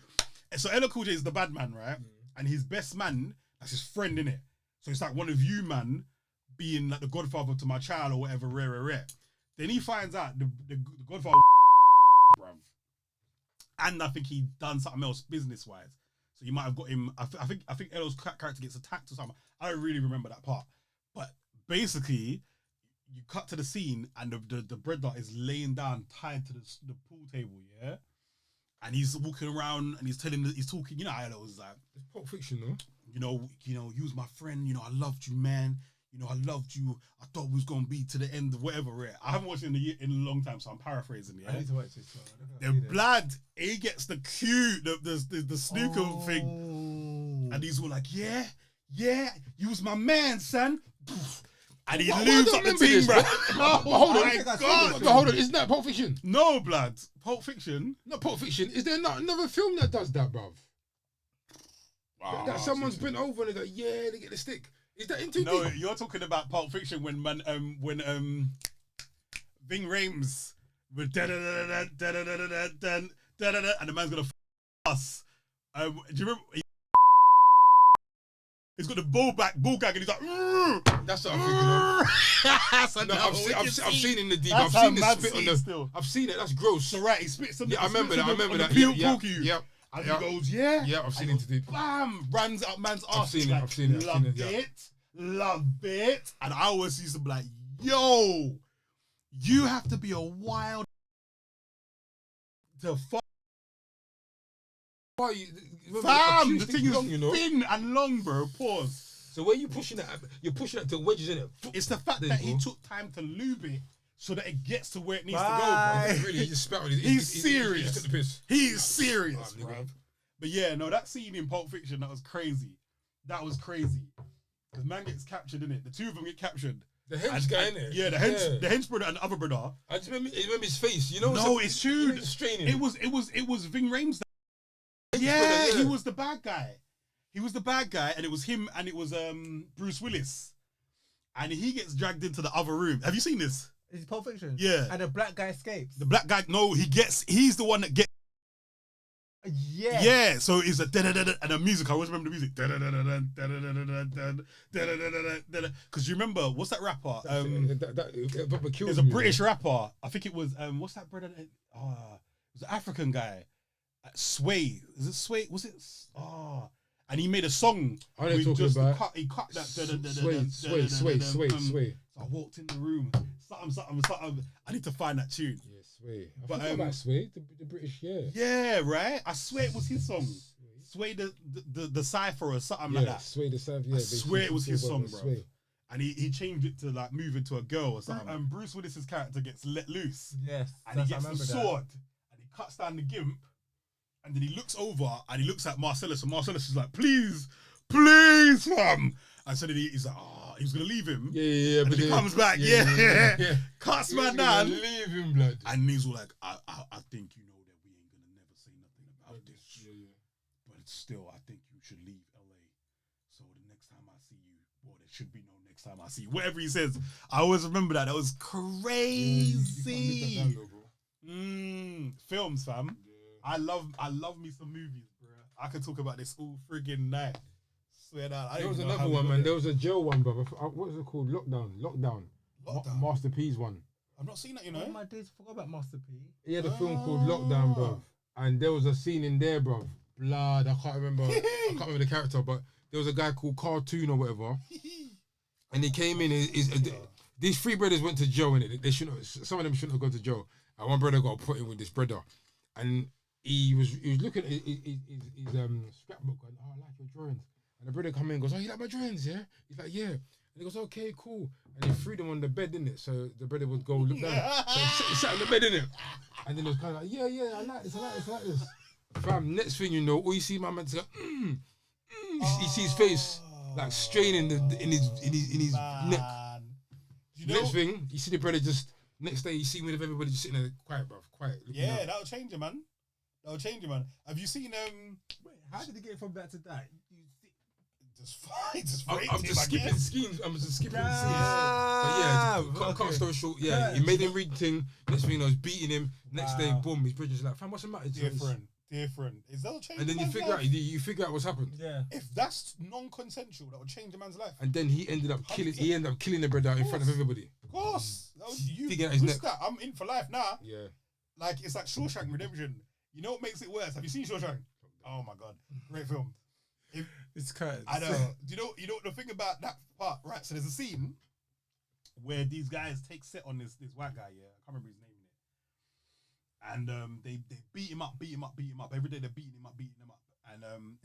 So LL Cool J is the bad man, right? And his best man, that's his friend, innit? So it's like one of you, man, being like the godfather to my child or whatever, rare. Then he finds out the godfather, bruv. And I think he done something else business-wise. So you might have got him, I think LL's character gets attacked or something. I don't really remember that part. But basically, you cut to the scene and the brother is laying down tied to the pool table, yeah? And he's walking around and he's talking, you know how LL was like, It's Pulp Fiction, no? you know, you was my friend, you know, I loved you, man. You know, I loved you. I thought we was gonna be to the end of whatever. Right? I haven't watched it in a long time, so I'm paraphrasing. Yeah, I need to watch this. the blood. He gets the cue, the snooker thing, and he's all like, yeah, you was my man, son. And he lubes up the team, bro. Hold on, God. hold on. Isn't that Pulp Fiction? No, blood. Pulp Fiction. Not Pulp Fiction. Is there not another film that does that, bruv? That someone's bent over and they're like, yeah, they get the stick. Is that into No, you're talking about Pulp Fiction when Ving Rhames with and the man's gonna us. Do you remember? He's got the bull gag and he's like, That's what I'm thinking of. I've seen in the deep. I've seen the spit on the. Still. I've seen it. That's gross. So right, he spits on the. Yeah, I remember that. Yep. And he goes, yeah. Yeah, I've seen it deep. Bam! Runs up man's ass. I've seen it. Love it. And I always used to be like, yo, you have to be a wild to fuck. Fam, the thing is long, you know. thin and long, bro. Pause. So where you pushing that? You're pushing it to wedges in it. It's the fact that he took time to lube it so that it gets to where it needs to go, Bye. bro. Really, he just spat on it. He's He serious. took the piss. He's serious, nigga. bro. But yeah, no, that scene in Pulp Fiction, that was crazy. That was crazy. Because man gets captured in it. The two of them get captured. The hench guy in it. Yeah, the hench brother and the other brother. I just remember his face. You know. No, it's true. Straining. It was Ving Rhames. Yeah, he was the bad guy. He was the bad guy, and it was him, and it was Bruce Willis, and he gets dragged into the other room. Have you seen this? Is it Pulp Fiction? Yeah. And the black guy escapes. The black guy, no, he's the one that gets. Yeah. Yeah, so it's a da-da-da-da, and the music, I always remember the music. Because you remember, what's that rapper? It's a British rapper. I think it was, what's that brother? It was an African guy. Sway. Is it Sway? Was it? And he made a song. I know talking about. He cut that. Sway. So I walked in the room. Something. I need to find that tune. Yeah, Sway. But, I forgot about Sway, the British, yeah. Yeah, right. I swear it was his song. Sway the cipher or something like that. Sway the cipher. Yeah, I swear it was his song, bro. Sway. And he changed it to like move into a girl or something. And Bruce Willis's character gets let loose. Yes. And he gets the sword and he cuts down the gimp. And then he looks over and he looks at Marcellus, and Marcellus is like, please, fam. And so then he's like, he was gonna leave him. Yeah. And But then he comes back, cuts man down. Leave him, blood. And he's all like, I think you know that we ain't gonna never say nothing about this. Yeah. But it's still, I think you should leave LA. So the next time I see you, well, there should be no next time I see you. Whatever he says, I always remember that. That was crazy. Films, fam. I love me some movies, bro. I could talk about this all friggin' night. Swear that. There was another one, man. There was a jail one, brother. What was it called? Lockdown. Master P's one. I've not seen that, you know. Oh my days, forgot about Master P. He had a film called Lockdown, bruv. And there was a scene in there, bruv. Blood. I can't remember the character, but there was a guy called Cartoon or whatever. And he came in. these three brothers went to jail in it. They shouldn't. Some of them shouldn't have gone to jail. And one brother got put in with this brother, and he was looking at his scrapbook going, "Oh, I like your drawings." And the brother come in and goes, "Oh, you like my drawings, yeah?" He's like, "Yeah." And he goes, "Okay, cool." And he threw them on the bed, innit? So the brother would go look down. So he sat on the bed, innit? And then it was kind of like, "Yeah, I like this, I like this." Fam, next thing you know, all you see my man go, you see his face like straining in his neck. Next thing, you see the brother just. Next day, you see me with everybody just sitting there quiet, bruv, quiet. Yeah, that'll change it, man. Have you seen Wait, how did he get from that to that? Just I'm just skipping schemes. I'm just skipping scenes. Yeah. But yeah, cut story short. Yeah, he made him read thing. Next thing I was beating him. Next day, boom, his bridges like, fam, what's the matter? Different. Is that change? And then you figure out what's happened. Yeah. If that's non-consensual, that would change a man's life. And then he ended up killing the brother in front of everybody. Of course. That was you. His neck. That? I'm in for life now. Yeah. Like it's like Shawshank Redemption. You know what makes it worse? Have you seen Shawshank? Oh my god, great film. It's curtains. I know. Do you know the thing about that part? Right. So there's a scene where these guys take set on this white guy. Yeah, I can't remember his name in it. And they beat him up. Every day they're beating him up. And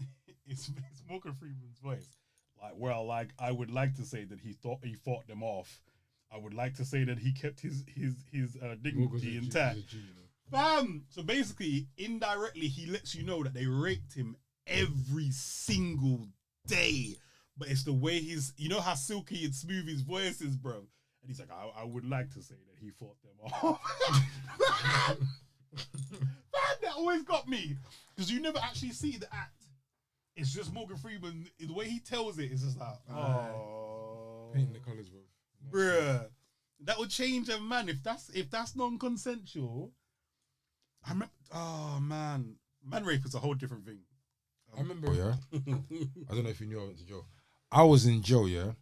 it's Morgan Freeman's voice. Like, I would like to say that he fought them off. I would like to say that he kept his dignity intact. Bam! So basically, indirectly, he lets you know that they raped him every single day. But it's the way you know how silky and smooth his voice is, bro. And he's like, I would like to say that he fought them off. Man, that always got me. Because you never actually see the act. It's just Morgan Freeman. The way he tells it is just like, oh. Painting the colours, bro. Bruh. That would change a man. If that's non-consensual, I remember, oh man. Man rape is a whole different thing. I remember, yeah. I don't know if you knew I went to jail. I was in jail, yeah.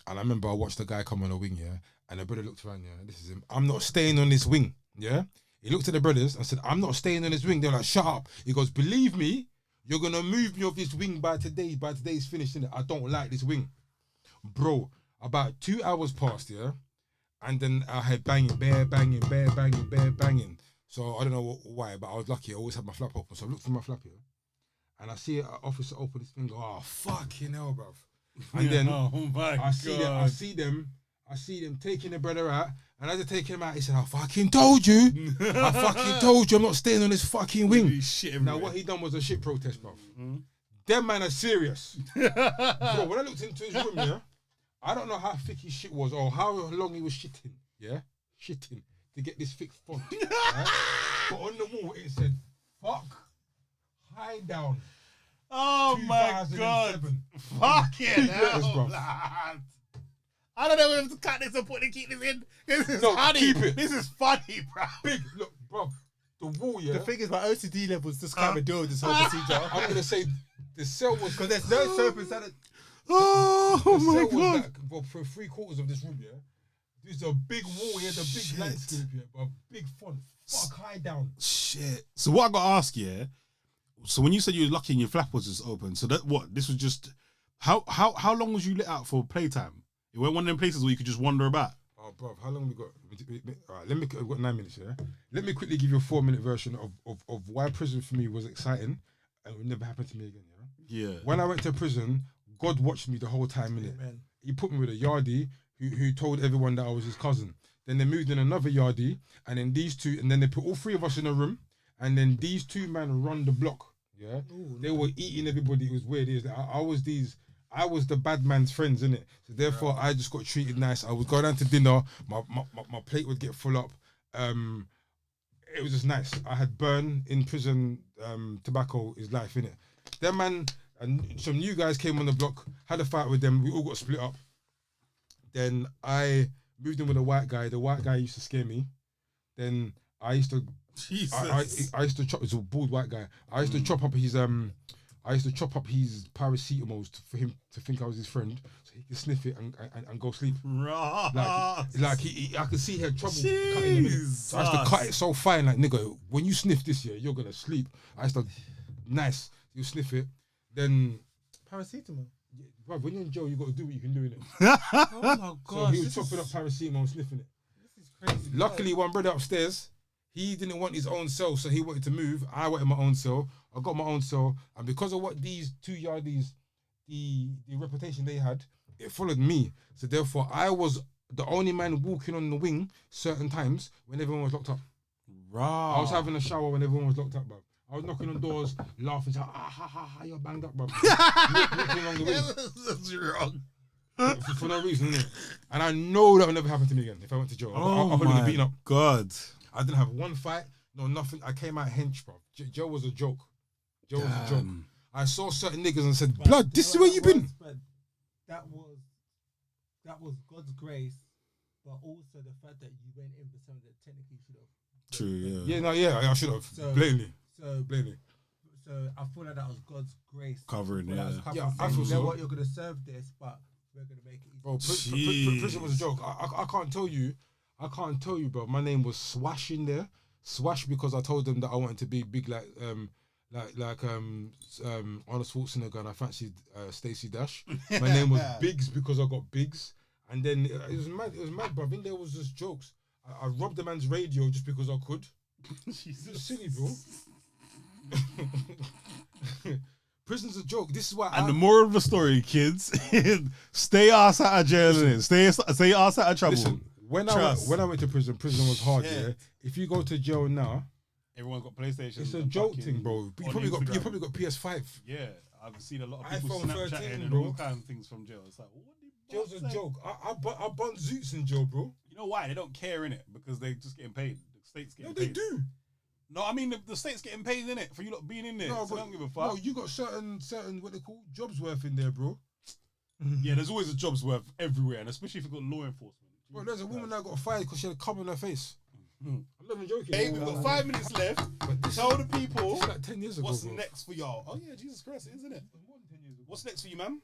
And I remember I watched the guy come on a wing, yeah. And the brother looked around, yeah. This is him. I'm not staying on this wing, yeah. He looked at the brothers and said, I'm not staying on this wing. They're like, shut up. He goes, believe me, you're going to move me off this wing by today. By today's finished, innit? I don't like this wing. Bro, about 2 hours passed, yeah? And then I had banging. So I don't know why, but I was lucky. I always had my flap open. So I looked through my flap, yeah? And I see an officer open his finger. Oh, fucking hell, bruv. And then I see them taking the brother out. And as they're taking him out, he said, I fucking told you. I'm not staying on this fucking wing. Now, what he done was a shit protest, bruv. Mm-hmm. Them man are serious. Bro, when I looked into his room, yeah, I don't know how thick his shit was or how long he was shitting, yeah? Shitting to get this thick font. Right? But on the wall, it said, fuck, hide down. Oh my God. Fucking hell, lad. I don't know if to cut this or keep this in. This is funny. Keep it. This is funny, bro. Big, look, bro. The wall, yeah. The thing is, my OCD levels just can't do this whole procedure. I'm gonna say the cell was because there's no soap inside it. Oh my God! Like, bro, for 3/4 of this room, yeah. There's a big wall here, the big landscape here, but big font. Fuck, high down. Shit. So what I got to ask you, yeah? So when you said you were lucky and your flap was just open, so that what? This was just how long was you lit out for playtime? It went one of them places where you could just wander about. Oh, bro, how long we got? All right, we've got 9 minutes, yeah? Let me quickly give you a 4-minute version of why prison for me was exciting and it would never happen to me again, yeah? Yeah. When I went to prison, God watched me the whole time, innit? Yeah, he put me with a yardie who told everyone that I was his cousin. Then they moved in another yardie, and then these two, and then they put all 3 of us in a room, and then these 2 men run the block, yeah? Ooh, they were eating everybody. It was weird. It was I was the bad man's friends, innit? So therefore, I just got treated nice. I would go down to dinner. My plate would get full up. It was just nice. I had burn in prison. Tobacco is life, innit? Them man and some new guys came on the block. Had a fight with them. We all got split up. Then I moved in with a white guy. The white guy used to scare me. Then I used to. Jesus. I used to chop. It's a bald white guy. I used to chop up his paracetamols for him to think I was his friend, so he could sniff it and go sleep. Like he I could see he had trouble cutting him. So I used to cut it so fine, like nigga, when you sniff this year, you're gonna sleep. I used to, nice, you sniff it, then Paracetamol. Bruv, when you're in jail, you got to do what you can do in it. Oh my So gosh. he was chopping up paracetamol, sniffing it. This is crazy. Luckily, one brother upstairs, he didn't want his own cell, so he wanted to move. I wanted my own cell. I got my own cell, and because of what these 2 yardies, the reputation they had, it followed me. So therefore, I was the only man walking on the wing certain times when everyone was locked up. I was having a shower when everyone was locked up, bro. I was knocking on doors, laughing, saying, you're banged up, bro. Walking along the wing. That's wrong. For no reason, innit? And I know that will never happen to me again if I went to jail. I'll probably be beaten up. God. I didn't have one fight, no nothing. I came out hench, bro. Joe was a joke. Joe was a joke. I saw certain niggas and said, blood, this is where you been. That was God's grace, but also the fact that you went in for something that technically should have. True, I should have. Blatantly. Blatantly. So I feel like that was God's grace. Covering, I feel you so. know what, you're going to serve this, but we're going to make it easy. Bro, prison was a joke. I can't tell you, bro. My name was Swash in there. Swash because I told them that I wanted to be big like Arnold Schwarzenegger and I fancied Stacey Dash. My name was Biggs because I got Biggs. And then it was mad, bro. In there was just jokes. I robbed the man's radio just because I could. Jesus. Silly, bro. Prison's a joke. This is why. And the moral of the story, kids, stay ass out of jail. Stay ass out of trouble. Listen, when I went to prison was hard. Yeah. If you go to jail now, everyone's got PlayStation. It's a joke thing, bro. You probably got PS5. Yeah, I've seen a lot of people iPhone Snapchatting 13, and bro. all kinds of things from jail. It's like, what did Jail's a joke. I bun Zoots in jail, bro. You know why? They don't care in it because they just getting paid. The state's getting No, paid. they do. No, I mean the state's getting paid in it for you lot being in there. No, so but I don't give a fuck. No, you got certain what they call jobs worth in there, bro. Yeah, there's always a job's worth everywhere, and especially if you've got law enforcement. Bro, there's a woman that got fired because she had a cum on her face. I'm not even joking. Hey, we've got 5 minutes left. Tell the people This is like 10 years ago. what's bro. next for y'all. Oh yeah, Jesus Christ, isn't it? What's next for you, man?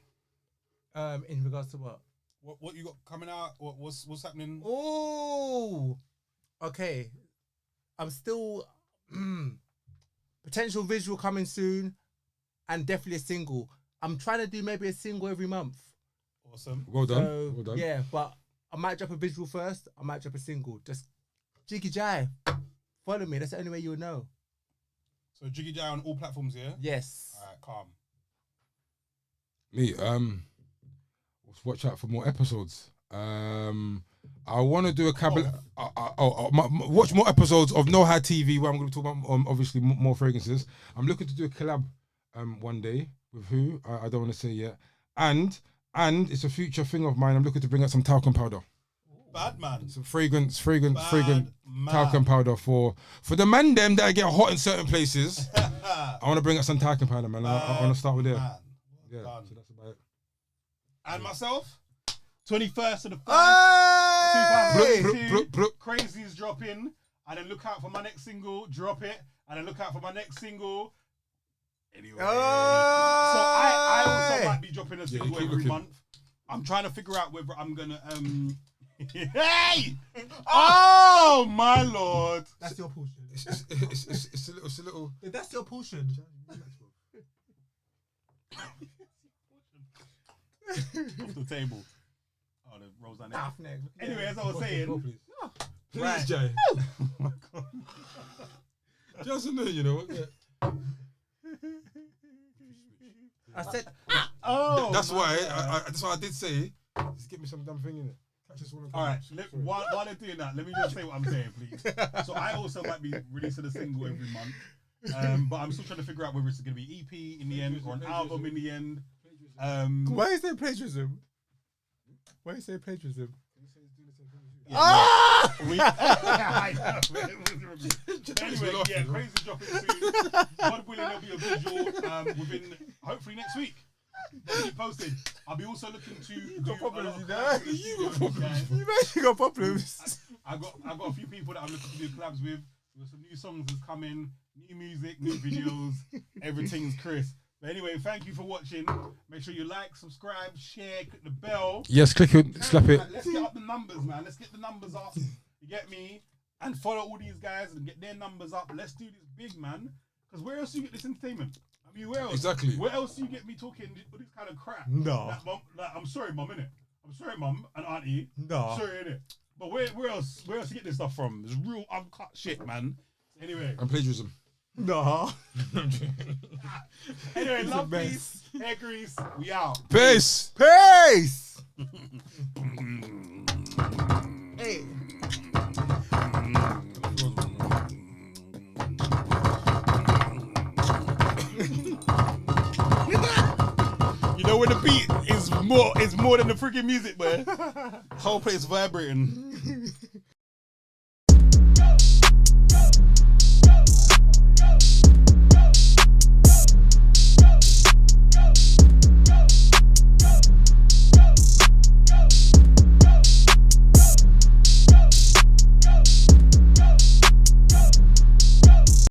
In regards to what? What you got coming out? What's happening? Oh, okay. I'm still potential visual coming soon, and definitely a single. I'm trying to do maybe a single every month. Awesome. Well done. So, Well done. Yeah, but I might drop a visual first. I might drop a single. Just Jiggy Jigh. Follow me. That's the only way you'll know. So Jiggy Jigh on all platforms, yeah? Yes. All right, calm. Me, watch out for more episodes. I want to do a watch more episodes of No High TV where I'm going to talk about obviously more fragrances. I'm looking to do a collab one day with who I don't want to say yet, and it's a future thing of mine. I'm looking to bring out some talcum powder. Bad man. Some fragrant man. talcum powder for the man them that get hot in certain places. I want to bring out some talcum powder, man. I want to start with there. Yeah, so that's about it. And myself, 21st of the 1st, 2022, Crazy is dropping, and then look out for my next single, drop it, and then look out for my next single. Anyway, so I also might be dropping a single every month. I'm trying to figure out whether I'm gonna hey! Oh my lord! That's your portion. It's a little. That's your portion. Off the table. Oh, the rolls down there. Half neck. Anyway, as I was saying, Please, Jay. Oh my god. Just a minute, you know. Yeah. I said, that's why. That's why I did say. Just give me some damn thing in it. All right. While they're doing that, let me just say what I'm saying, please. So I also might be releasing a single every month, but I'm still trying to figure out whether it's going to be EP in the end or an album in the end. why is there plagiarism? Why is there plagiarism? Anyway, yeah, Crazy dropping soon. God willing, there'll be a visual within hopefully next week. That'll be posted. I'll be also looking to do problems. You got problems. You actually got problems. I got a few people that I'm looking to do collabs with. There's some new songs that's coming, new music, new videos. Everything's crisp. But anyway, thank you for watching. Make sure you like, subscribe, share, click the bell. Yes, click it, slap it. Let's get up the numbers, man. Let's get the numbers up. You get me? And follow all these guys and get their numbers up. Let's do this big, man. Because where else do you get this entertainment? I mean, where else? Exactly. Where else do you get me talking this kind of crap? No. Like, mum, I'm sorry, mum, innit? I'm sorry, mum and auntie. No. Sorry, innit? But where else? Where else you get this stuff from? It's real uncut shit, man. Anyway. And plagiarism. No. Anyway, love, peace, hair grease. We out. Peace. Peace. Hey. You know when the beat is more than the freaking music, man. Whole place vibrating.